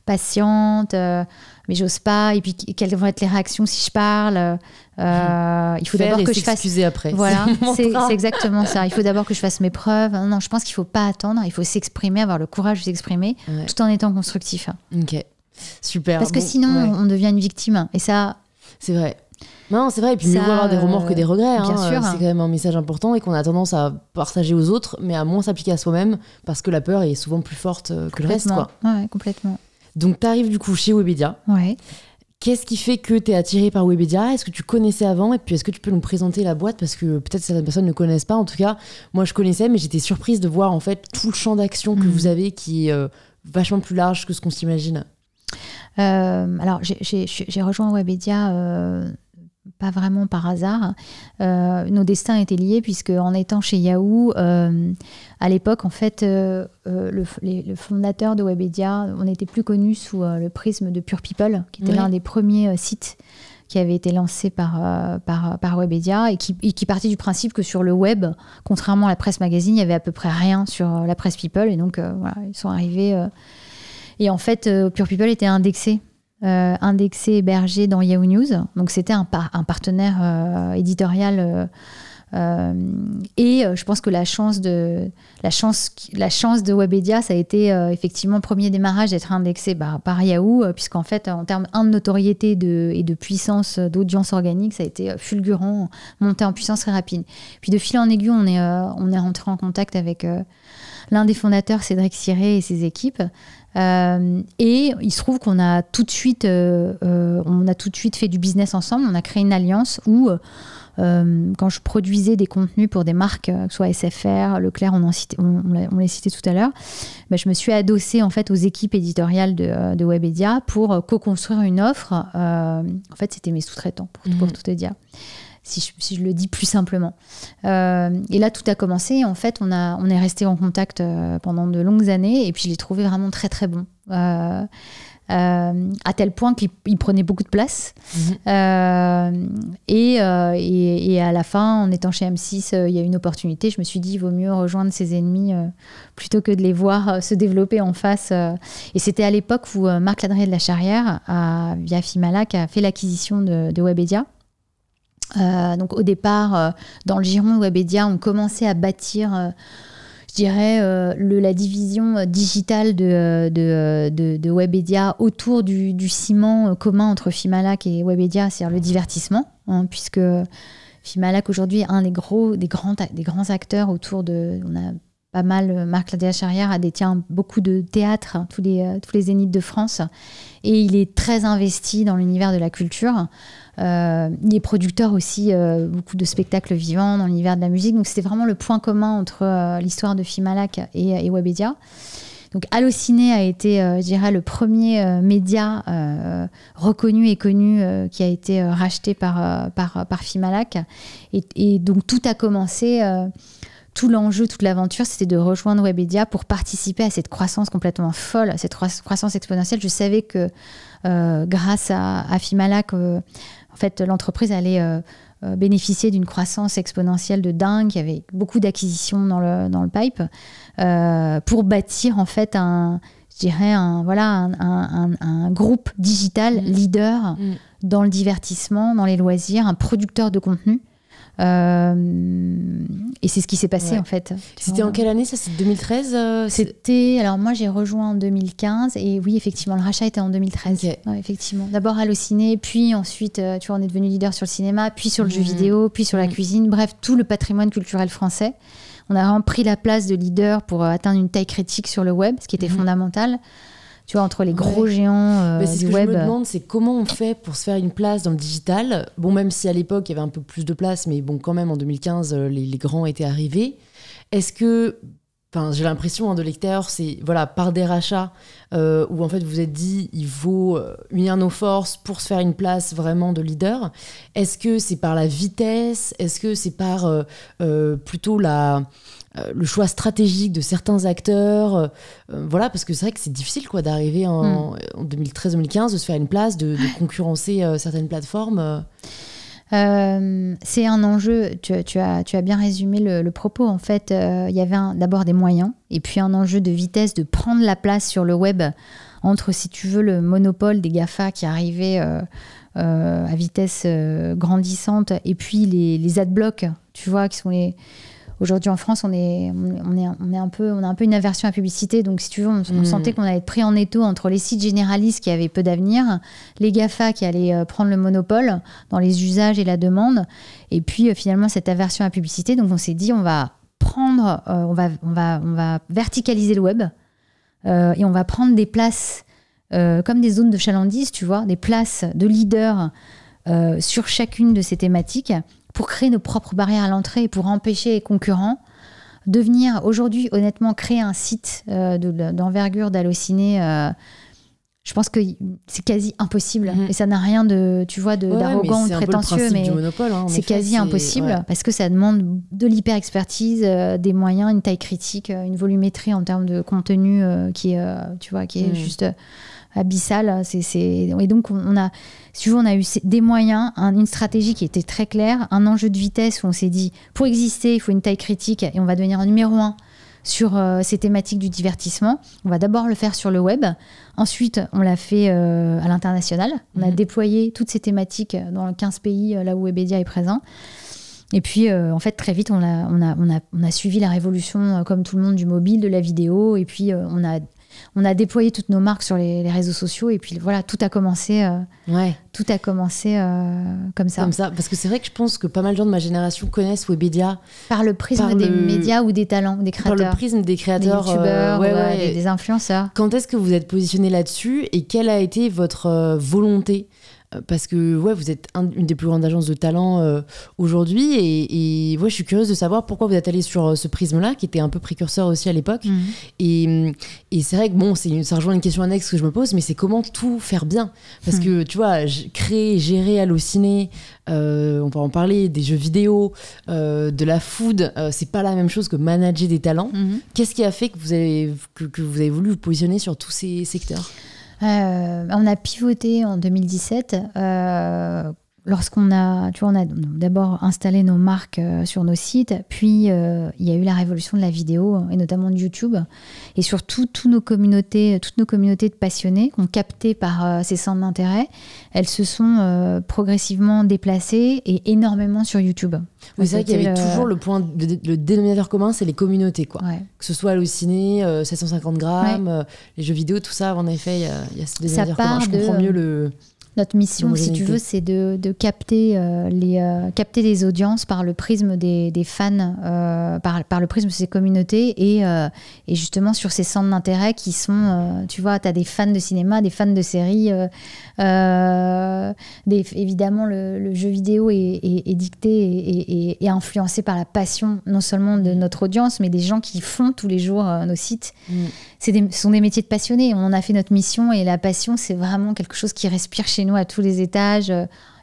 patiente, mais j'ose pas, et puis quelles vont être les réactions si je parle. Il faut d'abord que je fasse. S'excuser après. Voilà, c'est exactement ça. Il faut d'abord que je fasse mes preuves. Non, je pense qu'il faut pas attendre. Il faut s'exprimer, avoir le courage de s'exprimer, tout en étant constructif. Ok, super. Parce que sinon, on devient une victime. Et ça, c'est vrai. Non, c'est vrai. Et puis mieux vaut avoir des remords que des regrets. Bien sûr. C'est quand même un message important et qu'on a tendance à partager aux autres, mais à moins s'appliquer à soi-même parce que la peur est souvent plus forte que le reste, quoi. Ouais, complètement. Donc, tu arrives du coup chez Webedia. Ouais. Qu'est-ce qui fait que tu es attirée par Webedia? Est-ce que tu connaissais avant? Et puis, est-ce que tu peux nous présenter la boîte? Parce que peut-être certaines personnes ne connaissent pas. En tout cas, moi, je connaissais, mais j'étais surprise de voir en fait tout le champ d'action que vous avez qui est vachement plus large que ce qu'on s'imagine. Alors, j'ai rejoint Webedia pas vraiment par hasard. Nos destins étaient liés puisque en étant chez Yahoo, à l'époque, en fait, le fondateur de Webedia, on était plus connu sous le prisme de Pure People, qui était l'un des premiers sites qui avait été lancé par Webedia et qui partait du principe que sur le web, contrairement à la presse magazine, il y avait à peu près rien sur la presse People. Et donc, voilà, ils sont arrivés. Et en fait, Pure People était indexé hébergé dans Yahoo News. Donc, c'était un partenaire éditorial. Et je pense que la chance de Webedia, ça a été effectivement premier démarrage d'être indexé par Yahoo, puisqu'en fait, en termes de notoriété et de puissance d'audience organique, ça a été fulgurant, monté en puissance très rapide. Puis de fil en aiguille, on est rentré en contact avec l'un des fondateurs, Cédric Siré, et ses équipes. Et il se trouve qu'on a tout de suite fait du business ensemble. On a créé une alliance où quand je produisais des contenus pour des marques, que ce soit SFR, Leclerc, on l'a cité tout à l'heure, je me suis adossée en fait aux équipes éditoriales de Webedia pour co-construire une offre. En fait, c'était mes sous-traitants pour tout te dire. Si je le dis plus simplement. Et là, tout a commencé. En fait, on est resté en contact pendant de longues années. Et puis, je l'ai trouvé vraiment très, très bon. À tel point qu'il prenait beaucoup de place. Et à la fin, en étant chez M6, il y a une opportunité. Je me suis dit, il vaut mieux rejoindre ses ennemis plutôt que de les voir se développer en face. Et c'était à l'époque où Marc Ladré de la Charrière, via Fimalac, a fait l'acquisition de Webedia. Donc au départ, dans le giron de Webedia, on commençait à bâtir, je dirais, la division digitale de Webedia autour du ciment commun entre Fimalac et Webedia, c'est-à-dire le divertissement, puisque Fimalac aujourd'hui est un des grands acteurs autour de... On a pas mal, Marc Ladré de la Charrière détient beaucoup de théâtres, tous les zéniths de France, et il est très investi dans l'univers de la culture. Il est producteur aussi beaucoup de spectacles vivants dans l'univers de la musique. Donc c'était vraiment le point commun entre l'histoire de Fimalac et Webedia. Donc Allociné a été, je dirais, le premier média reconnu et connu qui a été racheté par Fimalac. Et donc tout a commencé... Tout l'enjeu, toute l'aventure, c'était de rejoindre Webedia pour participer à cette croissance complètement folle, à cette croissance exponentielle. Je savais que grâce à Fimalac, en fait, l'entreprise allait bénéficier d'une croissance exponentielle de dingue. Il y avait beaucoup d'acquisitions dans le pipe pour bâtir en fait un groupe digital leader dans le divertissement, dans les loisirs, un producteur de contenu. Et c'est ce qui s'est passé en fait. C'était en quelle année ça? C'est 2013 Alors moi j'ai rejoint en 2015 et oui effectivement le rachat était en 2013. Okay. Ouais, effectivement. D'abord Allociné, puis ensuite on est devenu leader sur le cinéma, puis sur le jeu vidéo, puis sur la cuisine, bref tout le patrimoine culturel français. On a vraiment pris la place de leader pour atteindre une taille critique sur le web, ce qui était fondamental. Tu vois, entre les gros géants du web. C'est ce que je me demande, c'est comment on fait pour se faire une place dans le digital. Bon, même si à l'époque, il y avait un peu plus de place, mais bon, quand même, en 2015, les grands étaient arrivés. Est-ce que... Enfin, j'ai l'impression de l'extérieur, c'est par des rachats où en fait vous vous êtes dit il faut unir nos forces pour se faire une place vraiment de leader. Est-ce que c'est par la vitesse? Est-ce que c'est par plutôt le choix stratégique de certains acteurs, voilà, parce que c'est vrai que c'est difficile quoi, d'arriver en 2013-2015, de se faire une place, de concurrencer certaines plateformes. C'est un enjeu, tu as bien résumé le propos. En fait, il y avait d'abord des moyens et puis un enjeu de vitesse, de prendre la place sur le web entre, si tu veux, le monopole des GAFA qui arrivait à vitesse grandissante et puis les adblocks, tu vois, qui sont les... Aujourd'hui en France, on a un peu une aversion à la publicité. Donc, si tu veux, on sentait qu'on allait être pris en étau entre les sites généralistes qui avaient peu d'avenir, les GAFA qui allaient prendre le monopole dans les usages et la demande, et puis finalement cette aversion à la publicité. Donc, on s'est dit, on va verticaliser le web et on va prendre des places comme des zones de chalandise, tu vois, des places de leaders sur chacune de ces thématiques, pour créer nos propres barrières à l'entrée et pour empêcher les concurrents de venir aujourd'hui, honnêtement, créer un site d'envergure d'Allociné. Je pense que c'est quasi impossible. Et ça n'a rien de, tu vois, d'arrogant ou de prétentieux, mais c'est quasi impossible parce que ça demande de l'hyper-expertise, des moyens, une taille critique, une volumétrie en termes de contenu qui est, tu vois, qui est juste abyssale. Et donc, on a eu des moyens, une stratégie qui était très claire, un enjeu de vitesse où on s'est dit, pour exister, il faut une taille critique et on va devenir un numéro 1 sur ces thématiques du divertissement. On va d'abord le faire sur le web. Ensuite, on l'a fait à l'international. On a déployé toutes ces thématiques dans 15 pays, là où Webedia est présent. Et puis, en fait, très vite, on a suivi la révolution, comme tout le monde, du mobile, de la vidéo. Et puis, on a déployé toutes nos marques sur les réseaux sociaux. Et puis, voilà, tout a commencé, comme ça. Comme ça. Parce que c'est vrai que je pense que pas mal de gens de ma génération connaissent Webedia. Par le prisme des médias ou des talents, des créateurs. Par le prisme des créateurs. Des youtubeurs, des influenceurs. Quand est-ce que vous êtes positionné là-dessus et quelle a été votre volonté ? Parce que vous êtes une des plus grandes agences de talent aujourd'hui et je suis curieuse de savoir pourquoi vous êtes allé sur ce prisme-là qui était un peu précurseur aussi à l'époque. Et c'est vrai que ça rejoint une question annexe que je me pose, mais c'est comment tout faire bien. Parce que tu vois, créer, gérer Allociné, on peut en parler, des jeux vidéo, de la food, c'est pas la même chose que manager des talents. Qu'est-ce qui a fait que vous avez voulu vous positionner sur tous ces secteurs ? On a pivoté en 2017 lorsqu'on a d'abord installé nos marques sur nos sites, puis il y a eu la révolution de la vidéo et notamment de YouTube, et surtout toutes nos communautés de passionnés qu'on captait par ces centres d'intérêt, elles se sont progressivement déplacées et énormément sur YouTube. Oui, c'est vrai qu'il y avait toujours le dénominateur commun, c'est les communautés, quoi. Ouais. Que ce soit Allociné, 750 grammes, les jeux vidéo, tout ça, en effet, il y a ce dénominateur commun. Je comprends mieux le... Notre mission, si tu veux, c'est de capter les audiences par le prisme des fans, par le prisme de ces communautés et justement sur ces centres d'intérêt qui sont, tu vois, tu as des fans de cinéma, des fans de séries. Évidemment, le jeu vidéo est dicté et influencé par la passion, non seulement de notre audience, mais des gens qui font tous les jours nos sites. Ce sont des métiers de passionnés. On en a fait notre mission et la passion, c'est vraiment quelque chose qui respire chez nous à tous les étages.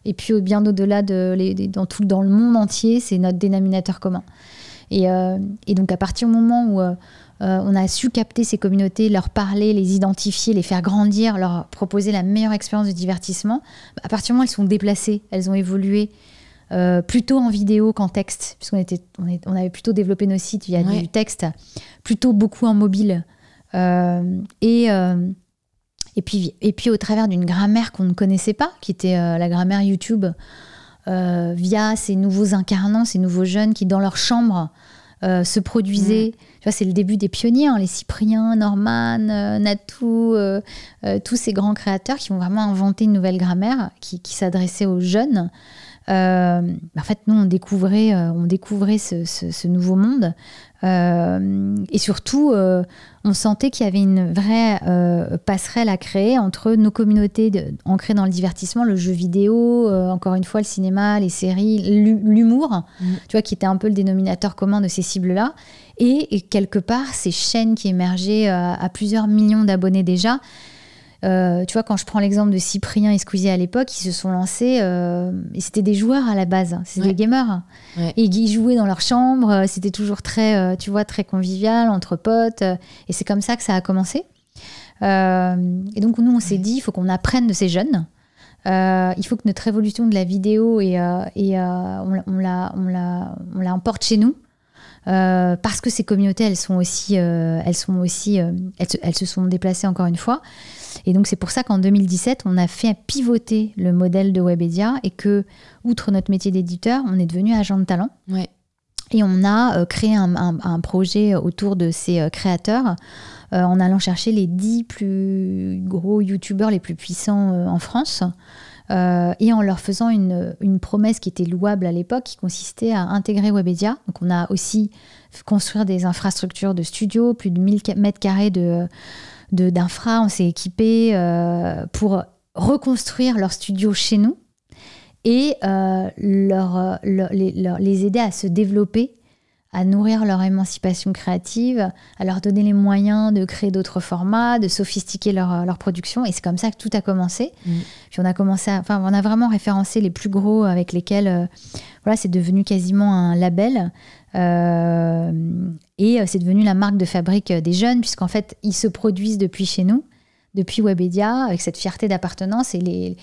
Et puis bien au-delà, dans le monde entier, c'est notre dénominateur commun. Et donc à partir du moment où on a su capter ces communautés, leur parler, les identifier, les faire grandir, leur proposer la meilleure expérience de divertissement, à partir du moment où elles sont déplacées, elles ont évolué plutôt en vidéo qu'en texte, puisqu'on avait plutôt développé nos sites via du texte, plutôt beaucoup en mobile. Et puis au travers d'une grammaire qu'on ne connaissait pas, qui était la grammaire YouTube, via ces nouveaux incarnants, ces nouveaux jeunes qui dans leur chambre se produisaient. Tu vois, c'est le début des pionniers, les Cyprien, Norman, Natou, tous ces grands créateurs qui ont vraiment inventé une nouvelle grammaire qui s'adressait aux jeunes. En fait, nous, on découvrait ce nouveau monde. Et surtout, on sentait qu'il y avait une vraie passerelle à créer entre nos communautés ancrées dans le divertissement, le jeu vidéo, encore une fois, le cinéma, les séries, l'humour, tu vois, qui était un peu le dénominateur commun de ces cibles-là. Et quelque part, ces chaînes qui émergeaient à plusieurs millions d'abonnés déjà, Tu vois, quand je prends l'exemple de Cyprien et Squeezie à l'époque, ils se sont lancés, et c'était des joueurs à la base, c'était des gamers. Ouais. Et ils jouaient dans leur chambre, c'était toujours très, tu vois, très convivial, entre potes. Et c'est comme ça que ça a commencé. Et donc, nous, on s'est dit, il faut qu'on apprenne de ces jeunes. Il faut que notre évolution de la vidéo, on la emporte chez nous. Parce que ces communautés, elles se sont déplacées encore une fois. Et donc, c'est pour ça qu'en 2017, on a fait pivoter le modèle de Webedia et que, outre notre métier d'éditeur, on est devenu agent de talent. Ouais. Et on a créé un projet autour de ces créateurs en allant chercher les 10 plus gros youtubeurs les plus puissants en France. Et en leur faisant une promesse qui était louable à l'époque, qui consistait à intégrer Webedia. Donc, on a aussi construit des infrastructures de studio, plus de 1000 mètres carrés d'infra. On s'est équipé pour reconstruire leur studio chez nous et les aider à se développer, à nourrir leur émancipation créative, à leur donner les moyens de créer d'autres formats, de sophistiquer leur production. Et c'est comme ça que tout a commencé. Puis on a vraiment référencé les plus gros avec lesquels c'est devenu quasiment un label. Et c'est devenu la marque de fabrique des jeunes, puisqu'en fait, ils se produisent depuis chez nous, depuis Webedia, avec cette fierté d'appartenance. Et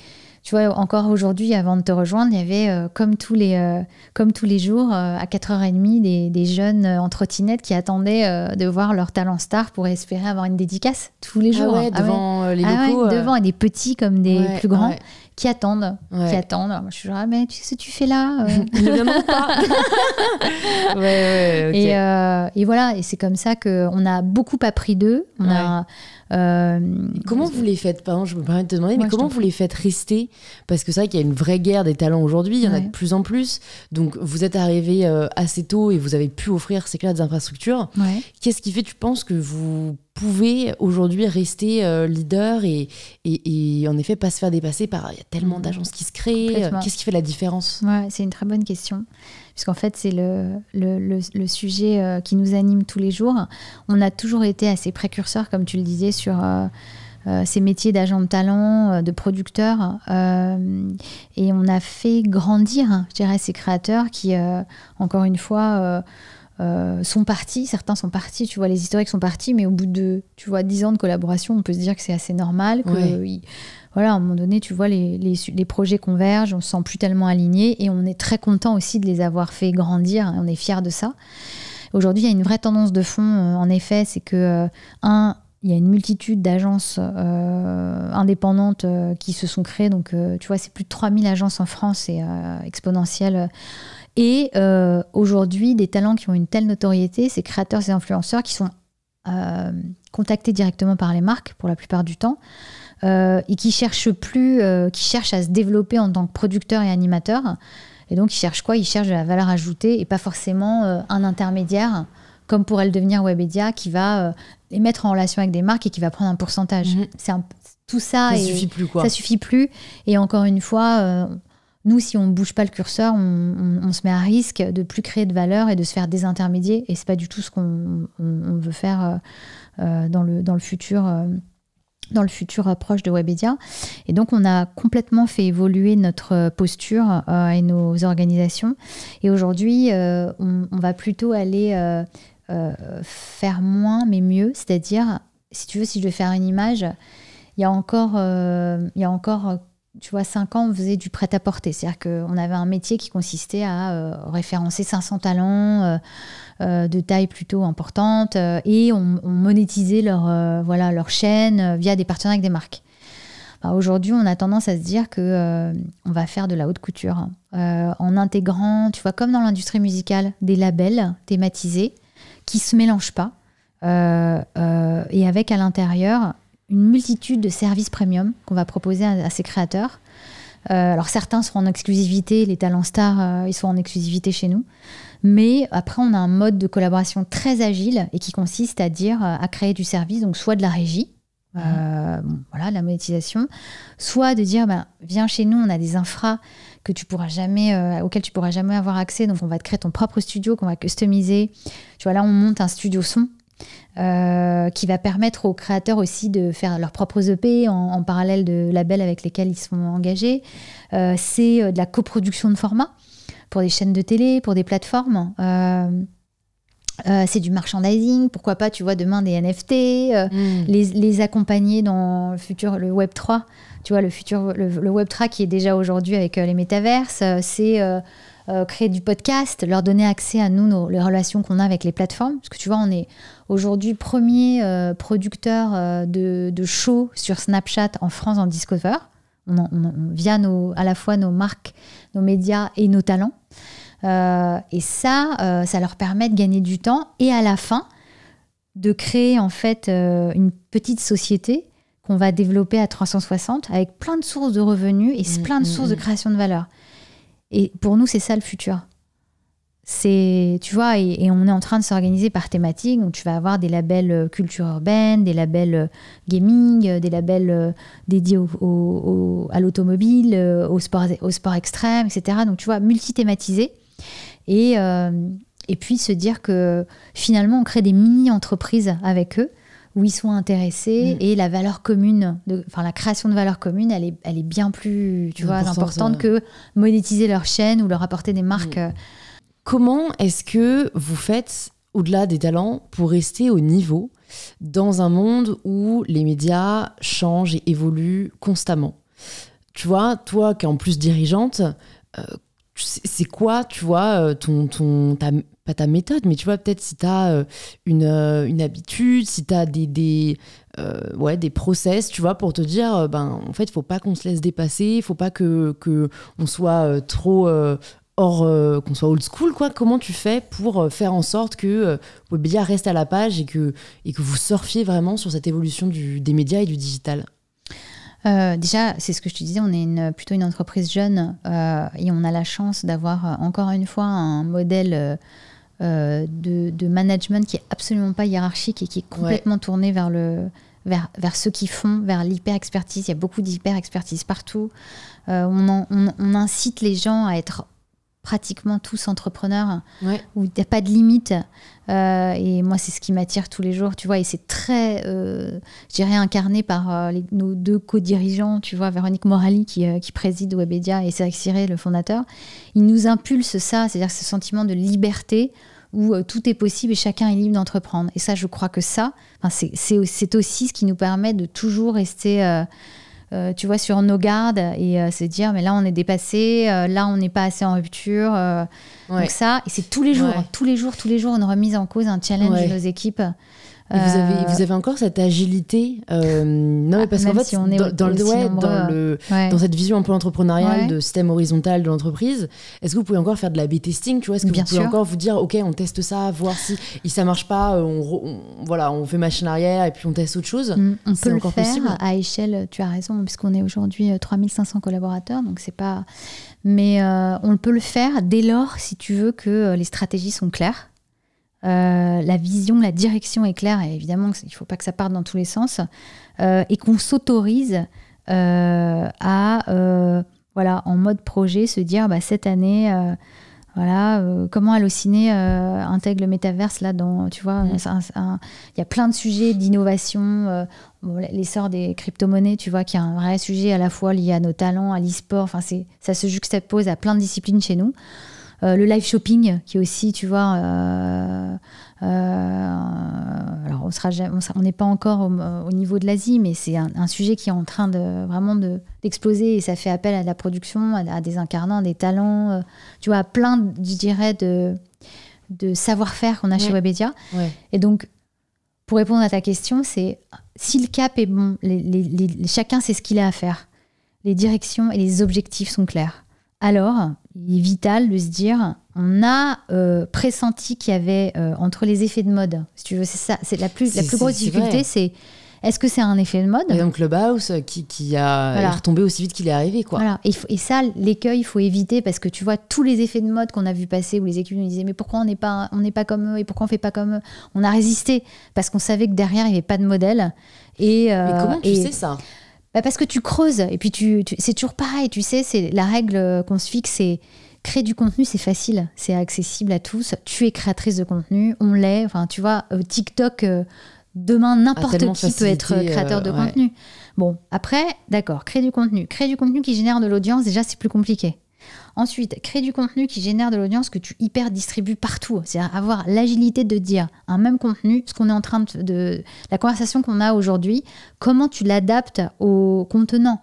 tu vois, encore aujourd'hui, avant de te rejoindre, il y avait, comme tous les jours, à 4h30, des jeunes en trottinette qui attendaient de voir leur talent star pour espérer avoir une dédicace tous les jours. Devant les locaux. Devant, et des petits comme des plus grands. Qui attendent. Alors, moi, je suis genre, mais tu sais ce que tu fais là Ne viendront pas. Okay. Et voilà, et c'est comme ça qu'on a beaucoup appris d'eux. Comment vous les faites, pardon, je me permets de te demander, mais comment vous les faites rester? Parce que c'est vrai qu'il y a une vraie guerre des talents aujourd'hui, il y en a de plus en plus. Donc, vous êtes arrivé assez tôt et vous avez pu offrir ces classes d'infrastructures. Qu'est-ce qui fait, tu penses, que vous pouvez aujourd'hui rester leader et en effet pas se faire dépasser par... Il y a tellement d'agences qui se créent. Qu'est-ce qui fait la différence? C'est une très bonne question. Puisqu'en fait, c'est le sujet qui nous anime tous les jours. On a toujours été assez précurseurs, comme tu le disais, sur ces métiers d'agent de talent, de producteur. Et on a fait grandir, je dirais, ces créateurs qui, encore une fois... sont partis, certains sont partis, tu vois, les historiques sont partis, mais au bout de, tu vois, 10 ans de collaboration, on peut se dire que c'est assez normal, que voilà, à un moment donné, tu vois, les projets convergent, on se sent plus tellement aligné et on est très content aussi de les avoir fait grandir, on est fiers de ça. Aujourd'hui, il y a une vraie tendance de fond, en effet, c'est que, il y a une multitude d'agences indépendantes qui se sont créées, donc tu vois, c'est plus de 3000 agences en France, c'est exponentiel. Et aujourd'hui, des talents qui ont une telle notoriété, ces créateurs et influenceurs qui sont contactés directement par les marques pour la plupart du temps et qui cherchent à se développer en tant que producteurs et animateurs. Et donc, ils cherchent quoi? Ils cherchent de la valeur ajoutée et pas forcément un intermédiaire, comme pourrait le devenir Webedia, qui va les mettre en relation avec des marques et qui va prendre un pourcentage. Tout ça, ça suffit plus, quoi. Ça suffit plus. Et encore une fois... nous, si on ne bouge pas le curseur, on se met à risque de plus créer de valeur et de se faire désintermédier. Et ce n'est pas du tout ce qu'on veut faire dans le futur proche de Webedia. Et donc, on a complètement fait évoluer notre posture et nos organisations. Et aujourd'hui, on va plutôt aller faire moins, mais mieux. C'est-à-dire, si tu veux, si je vais faire une image, il y a encore tu vois, 5 ans, on faisait du prêt-à-porter. C'est-à-dire qu'on avait un métier qui consistait à référencer 500 talents de taille plutôt importante et on monétisait leur chaîne via des partenariats avec des marques. Aujourd'hui, on a tendance à se dire qu'on va faire de la haute couture en intégrant, tu vois, comme dans l'industrie musicale, des labels thématisés qui ne se mélangent pas et avec à l'intérieur une multitude de services premium qu'on va proposer à ces créateurs. Alors certains seront en exclusivité, les talents stars, ils sont en exclusivité chez nous. Mais après, on a un mode de collaboration très agile et qui consiste à créer du service, donc soit de la régie, de la monétisation, soit de dire, viens chez nous, on a des infras auxquels tu pourras jamais avoir accès, donc on va te créer ton propre studio qu'on va customiser. Tu vois, là, on monte un studio son qui va permettre aux créateurs aussi de faire leurs propres EP en parallèle de labels avec lesquels ils sont engagés. C'est de la coproduction de formats pour des chaînes de télé, pour des plateformes. C'est du merchandising, pourquoi pas, tu vois, demain des NFT, les accompagner dans le futur, le Web 3, tu vois, le Web 3 qui est déjà aujourd'hui avec les métaverses, c'est créer du podcast, leur donner accès à nous, les relations qu'on a avec les plateformes, parce que tu vois, on est aujourd'hui premier producteur de shows sur Snapchat en France en Discover, via à la fois nos marques, nos médias et nos talents. Et ça leur permet de gagner du temps et à la fin de créer en fait une petite société qu'on va développer à 360 avec plein de sources de revenus et plein de sources de création de valeur. Et pour nous, c'est ça le futur. Tu vois, et on est en train de s'organiser par thématique. Donc, tu vas avoir des labels culture urbaine, des labels gaming, des labels dédiés à l'automobile, au sport extrême, etc. Donc, tu vois, multi-thématisé. Et puis se dire que finalement, on crée des mini-entreprises avec eux où ils sont intéressés et la valeur commune, la création de valeur commune, elle est bien plus importante que monétiser leur chaîne ou leur apporter des marques. Comment est-ce que vous faites, au-delà des talents, pour rester au niveau dans un monde où les médias changent et évoluent constamment? Tu vois, toi qui es en plus dirigeante, c'est quoi, tu vois, pas ta méthode, mais tu vois, peut-être si tu as une habitude, si tu as des process, tu vois, pour te dire, en fait, il ne faut pas qu'on se laisse dépasser, il ne faut pas qu'on soit trop qu'on soit old school, quoi. Comment tu fais pour faire en sorte que Webedia reste à la page et que vous surfiez vraiment sur cette évolution des médias et du digital? Déjà, c'est ce que je te disais, on est plutôt une entreprise jeune et on a la chance d'avoir encore une fois un modèle de management qui est absolument pas hiérarchique et qui est complètement tourné vers ceux qui font, vers l'hyper-expertise. Il y a beaucoup d'hyper-expertise partout. On incite les gens à être pratiquement tous entrepreneurs, où il n'y a pas de limite. Et moi, c'est ce qui m'attire tous les jours, tu vois. Et c'est très, je dirais, incarné par nos deux co-dirigeants, tu vois, Véronique Morali qui préside Webedia et Cédric Ciré, le fondateur. Ils nous impulsent ça, c'est-à-dire ce sentiment de liberté où tout est possible et chacun est libre d'entreprendre. Et ça, je crois que ça, c'est aussi ce qui nous permet de toujours rester... tu vois, sur nos gardes et se dire mais là on est dépassé, là on n'est pas assez en rupture, donc ça, et c'est tous les jours une remise en cause, un challenge de nos équipes. Et vous avez encore cette agilité, non mais parce qu'en fait si on est dans cette vision un peu entrepreneuriale de système horizontal de l'entreprise, est-ce que vous pouvez encore faire de la A/B testing, tu vois, est-ce que vous pouvez encore vous dire ok, on teste ça, voir si ça marche pas, on fait machine arrière et puis on teste autre chose? On peut le faire à échelle, tu as raison, puisqu'on est aujourd'hui 3500 collaborateurs, donc c'est pas, mais on peut le faire dès lors, si tu veux, que les stratégies sont claires. La vision, la direction est claire, et évidemment il ne faut pas que ça parte dans tous les sens, et qu'on s'autorise à en mode projet se dire cette année comment Allociné intègre le métaverse là dans, tu vois, il y a plein de sujets d'innovation, l'essor des crypto-monnaies, tu vois, qui est un vrai sujet à la fois lié à nos talents, à l'e-sport, ça se juxtapose à plein de disciplines chez nous. Le live shopping qui est aussi, tu vois, alors on n'est pas encore au niveau de l'Asie, mais c'est un sujet qui est en train d'exploser, et ça fait appel à la production, à des incarnants, des talents, tu vois, à plein, je dirais, de savoir-faire qu'on a chez Webedia. Et donc, pour répondre à ta question, c'est si le cap est bon, chacun sait ce qu'il a à faire, les directions et les objectifs sont clairs, alors il est vital de se dire, on a pressenti qu'il y avait entre les effets de mode, si tu veux, c'est ça, c'est la plus grosse difficulté, c'est est-ce que c'est un effet de mode? Et donc Clubhouse qui est retombé aussi vite qu'il est arrivé, quoi. Voilà. Et ça, l'écueil, il faut éviter, parce que tu vois, tous les effets de mode qu'on a vu passer, où les équipes nous disaient mais pourquoi on n'est pas comme eux, et pourquoi on fait pas comme eux, on a résisté parce qu'on savait que derrière il n'y avait pas de modèle. Mais comment tu sais ça? Parce que tu creuses, et puis c'est toujours pareil, tu sais, c'est la règle qu'on se fixe, créer du contenu, c'est facile, c'est accessible à tous. Tu es créatrice de contenu, on l'est. Enfin, tu vois, TikTok, demain, n'importe qui peut être créateur de contenu. Bon, après, d'accord, créer du contenu. Créer du contenu qui génère de l'audience, déjà, c'est plus compliqué. Ensuite, créer du contenu qui génère de l'audience que tu hyper distribues partout. C'est-à-dire avoir l'agilité de dire un même contenu, ce qu'on est en train de la conversation qu'on a aujourd'hui, comment tu l'adaptes au contenant.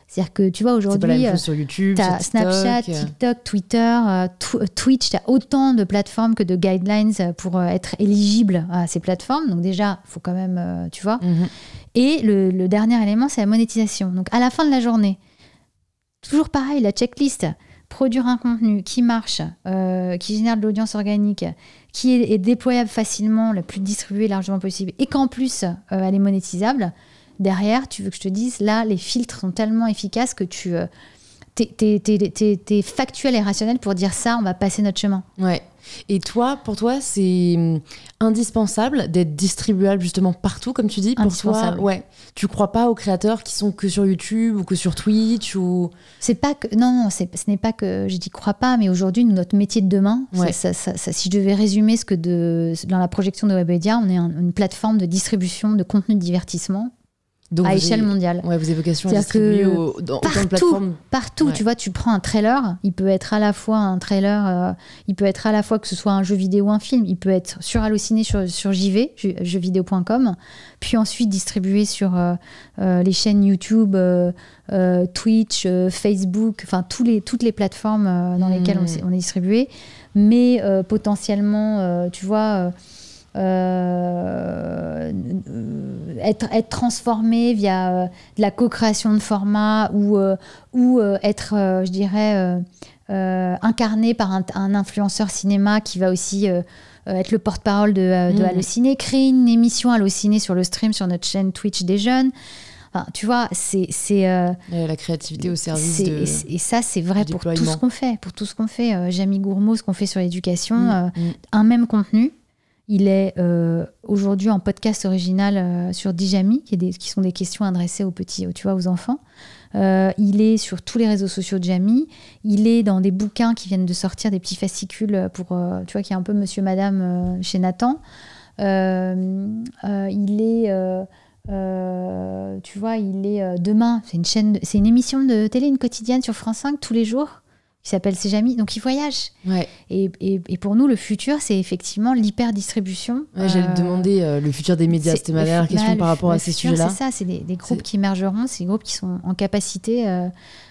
C'est-à-dire que tu vois aujourd'hui, tu as Snapchat, TikTok, Twitter, Twitch, tu as autant de plateformes que de guidelines pour être éligible à ces plateformes. Donc déjà, il faut quand même, tu vois. Et le dernier élément, c'est la monétisation. Donc à la fin de la journée, toujours pareil, la checklist, produire un contenu qui marche, qui génère de l'audience organique, qui est déployable facilement, le plus distribué largement possible, et qu'en plus, elle est monétisable. Derrière, tu veux que je te dise, là, les filtres sont tellement efficaces que t'es factuel et rationnel pour dire ça, on va passer notre chemin. Ouais. Et toi, pour toi, c'est indispensable d'être distribuable justement partout, comme tu dis. Indispensable. Pour toi, ouais. Tu crois pas aux créateurs qui sont que sur YouTube ou que sur Twitch ou... C'est pas que ce n'est pas que je dis crois pas, mais aujourd'hui notre métier de demain, si je devais résumer dans la projection de Webedia, on est une plateforme de distribution de contenu de divertissement. Donc à échelle mondiale. Ouais, vous avez vocation à distribuer autant de plateformes. Partout, ouais. Tu vois, tu prends un trailer, il peut être à la fois un trailer, il peut être à la fois que ce soit un jeu vidéo ou un film, il peut être sur Allociné, sur JV, jeuxvideo.com, puis ensuite distribué sur les chaînes YouTube, Twitch, Facebook, enfin toutes les plateformes dans lesquelles on est distribué, mais potentiellement, tu vois... être transformé via de la co-création de formats ou être, je dirais, incarné par un influenceur cinéma qui va aussi être le porte-parole de Allociné, créer une émission Allociné sur le stream sur notre chaîne Twitch des jeunes. Enfin, tu vois, c'est la créativité au service et ça, c'est vrai pour tout ce qu'on fait. Pour tout ce qu'on fait, Jamie Gourmaud, ce qu'on fait sur l'éducation, un même contenu. Il est aujourd'hui en podcast original sur Dijami, qui sont des questions adressées aux petits, tu vois, aux enfants. Il est sur tous les réseaux sociaux de Jamie. Il est dans des bouquins qui viennent de sortir, des petits fascicules pour, tu vois, qui est un peu Monsieur Madame chez Nathan. Il est, tu vois, il est demain. C'est une émission de télé, une quotidienne sur France 5 tous les jours, qui s'appelle C'est Jamie, donc il voyage. Ouais. Et pour nous, le futur, c'est effectivement l'hyper-distribution. Ouais, j'allais te demander le futur des médias, c'était ma dernière question par rapport à ces sujets-là. C'est ça, c'est des groupes qui émergeront, c'est des groupes qui sont en capacité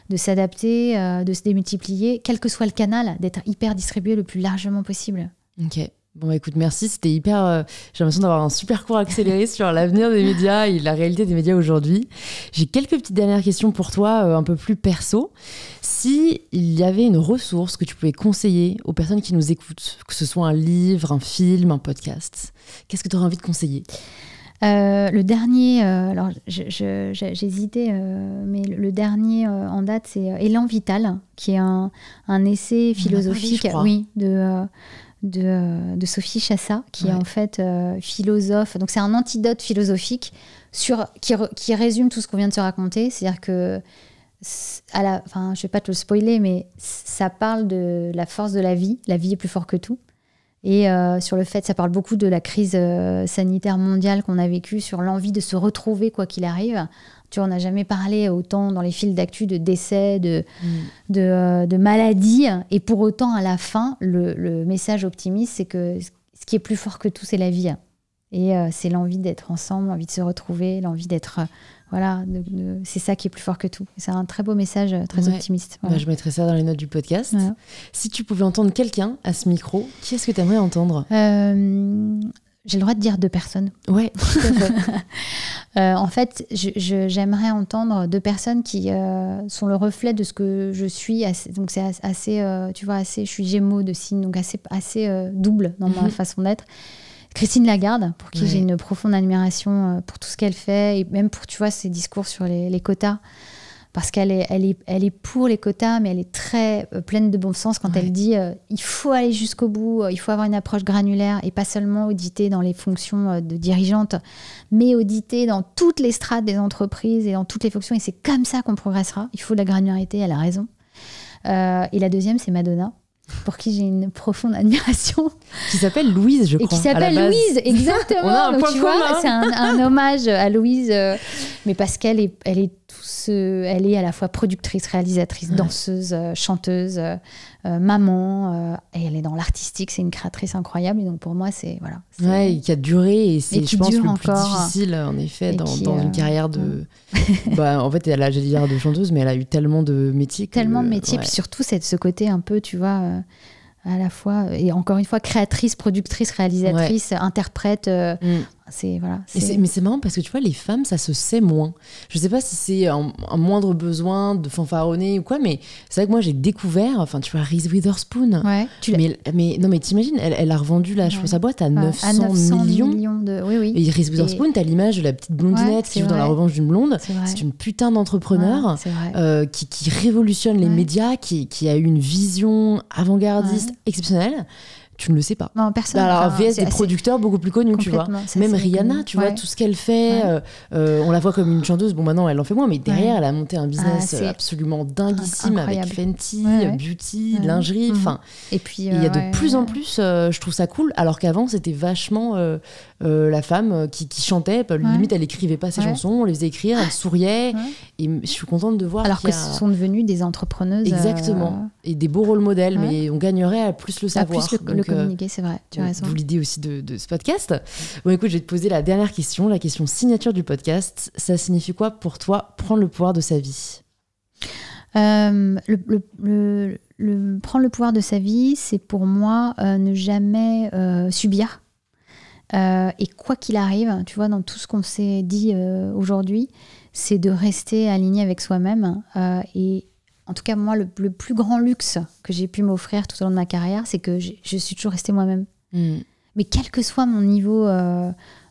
de s'adapter, de se démultiplier, quel que soit le canal, d'être hyper-distribué le plus largement possible. Ok. Bon, bah, écoute, merci. C'était hyper... j'ai l'impression d'avoir un super cours accéléré sur l'avenir des médias et la réalité des médias aujourd'hui. J'ai quelques petites dernières questions pour toi, un peu plus perso. Si il y avait une ressource que tu pouvais conseiller aux personnes qui nous écoutent, que ce soit un livre, un film, un podcast, qu'est-ce que tu aurais envie de conseiller ? Le dernier, alors j'hésitais, mais le dernier en date, c'est Élan Vital, qui est un essai philosophique, de Sophie Chassa, qui est en fait philosophe. Donc c'est un antidote philosophique qui résume tout ce qu'on vient de se raconter. C'est-à-dire que, je ne vais pas te le spoiler, mais ça parle de la force de la vie. La vie est plus forte que tout. Et sur le fait, ça parle beaucoup de la crise sanitaire mondiale qu'on a vécue, sur l'envie de se retrouver quoi qu'il arrive. Tu vois, on n'a jamais parlé autant dans les fils d'actu de décès, de maladies. Et pour autant, à la fin, le message optimiste, c'est que ce qui est plus fort que tout, c'est la vie. Et c'est l'envie d'être ensemble, l'envie de se retrouver, l'envie d'être... c'est ça qui est plus fort que tout. C'est un très beau message, très optimiste. Voilà. Je mettrai ça dans les notes du podcast. Ouais. Si tu pouvais entendre quelqu'un à ce micro, qui est-ce que tu aimerais entendre ? J'ai le droit de dire 2 personnes. Ouais, tout à fait. En fait, j'aimerais entendre 2 personnes qui sont le reflet de ce que je suis. Donc c'est assez, tu vois, je suis Gémeaux de signe, donc assez double dans ma façon d'être. Christine Lagarde, pour qui j'ai une profonde admiration pour tout ce qu'elle fait, et même pour, tu vois, ses discours sur les quotas. Parce qu'elle est pour les quotas, mais elle est très pleine de bon sens quand elle dit il faut aller jusqu'au bout, il faut avoir une approche granulaire et pas seulement auditer dans les fonctions de dirigeante, mais auditer dans toutes les strates des entreprises et dans toutes les fonctions. Et c'est comme ça qu'on progressera. Il faut de la granularité, elle a raison. Et la deuxième, c'est Madonna, pour qui j'ai une profonde admiration. Qui s'appelle Louise, je crois. Et qui s'appelle Louise, exactement. On a un donc point tu vois, commun. c'est un hommage à Louise, mais parce qu'elle est, elle est à la fois productrice, réalisatrice, danseuse, chanteuse, maman, et elle est dans l'artistique. C'est une créatrice incroyable. Et donc pour moi, c'est voilà. Ouais, qui a duré et c'est, je pense, le plus encore, difficile en effet dans une carrière de. En fait, elle a, j'allais dire de chanteuse, mais elle a eu tellement de métiers. Tellement de métiers, puis surtout ce côté un peu, tu vois. À la fois, et encore une fois, créatrice, productrice, réalisatrice, interprète. C'est, voilà, mais c'est marrant parce que tu vois, les femmes, ça se sait moins. Je sais pas si c'est un moindre besoin de fanfaronner ou quoi, mais c'est vrai que moi, j'ai découvert, enfin, tu vois, Reese Witherspoon. Ouais, mais non, mais t'imagines, elle a revendu sa boîte à 900 millions. de... Oui. Et Reese Witherspoon, t'as l'image de la petite blondinette qui joue dans La Revanche d'une blonde. C'est une putain d'entrepreneur qui révolutionne les médias, qui a eu une vision avant-gardiste exceptionnelle. Tu ne le sais pas. Non, personne. Alors, VS des producteurs beaucoup plus connus, tu vois. Même Rihanna, tu vois, tout ce qu'elle fait, on la voit comme une chanteuse. Bon, maintenant, elle en fait moins, mais derrière, elle a monté un business absolument dinguissime avec Fenty, beauty, lingerie. Enfin, et puis, il y a de plus en plus, je trouve ça cool, alors qu'avant, c'était vachement la femme qui chantait. Limite, elle écrivait pas ses chansons, on les faisait écrire, elle souriait. Et je suis contente de voir. Alors que ce sont devenues des entrepreneuses. Exactement. Et des beaux rôles modèles, mais on gagnerait à plus le savoir. À plus le communiquer, c'est vrai. Tu as raison. D'où l'idée aussi de ce podcast. Bon, écoute, je vais te poser la dernière question, la question signature du podcast. Ça signifie quoi pour toi, prendre le pouvoir de sa vie ? Prendre le pouvoir de sa vie, c'est pour moi ne jamais subir. Et quoi qu'il arrive, tu vois, dans tout ce qu'on s'est dit aujourd'hui, c'est de rester aligné avec soi-même. Et en tout cas, moi, le plus grand luxe que j'ai pu m'offrir tout au long de ma carrière, c'est que je suis toujours restée moi-même. Mais quel que soit mon niveau,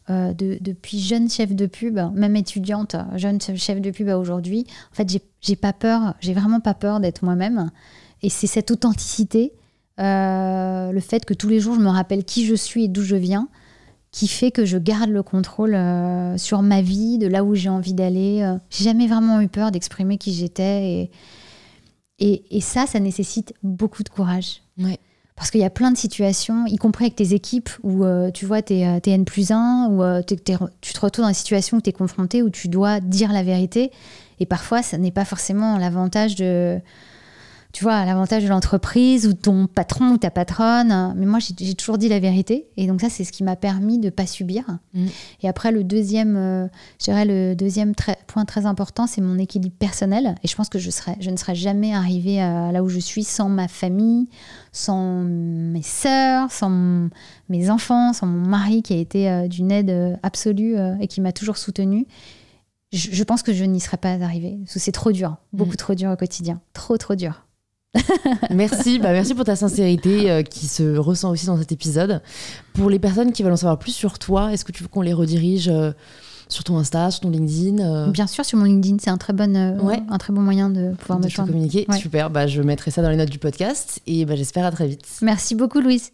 depuis jeune chef de pub, même étudiante, jeune chef de pub à aujourd'hui, en fait, j'ai pas peur, j'ai vraiment pas peur d'être moi-même. Et c'est cette authenticité, le fait que tous les jours, je me rappelle qui je suis et d'où je viens, qui fait que je garde le contrôle sur ma vie, de là où j'ai envie d'aller. J'ai jamais vraiment eu peur d'exprimer qui j'étais. Et ça nécessite beaucoup de courage. Ouais. Parce qu'il y a plein de situations, y compris avec tes équipes, où tu vois, t'es N+1, où tu te retrouves dans une situation où tu es confronté, où tu dois dire la vérité. Et parfois, ça n'est pas forcément l'avantage de l'entreprise, ou ton patron ou ta patronne. Mais moi, j'ai toujours dit la vérité. Et donc ça, c'est ce qui m'a permis de ne pas subir. Et après, le deuxième point très important, c'est mon équilibre personnel. Et je pense que je ne serais jamais arrivée là où je suis sans ma famille, sans mes sœurs, sans mes enfants, sans mon mari qui a été d'une aide absolue et qui m'a toujours soutenue. Je pense que je n'y serais pas arrivée. Parce que c'est trop dur, beaucoup trop dur au quotidien. Trop dur. Merci pour ta sincérité qui se ressent aussi dans cet épisode. Pour les personnes qui veulent en savoir plus sur toi, est-ce que tu veux qu'on les redirige sur ton Insta, sur ton LinkedIn Bien sûr, sur mon LinkedIn, c'est un très bon moyen de pouvoir me joindre. Communiquer. Super, je mettrai ça dans les notes du podcast et j'espère à très vite. Merci beaucoup, Louise.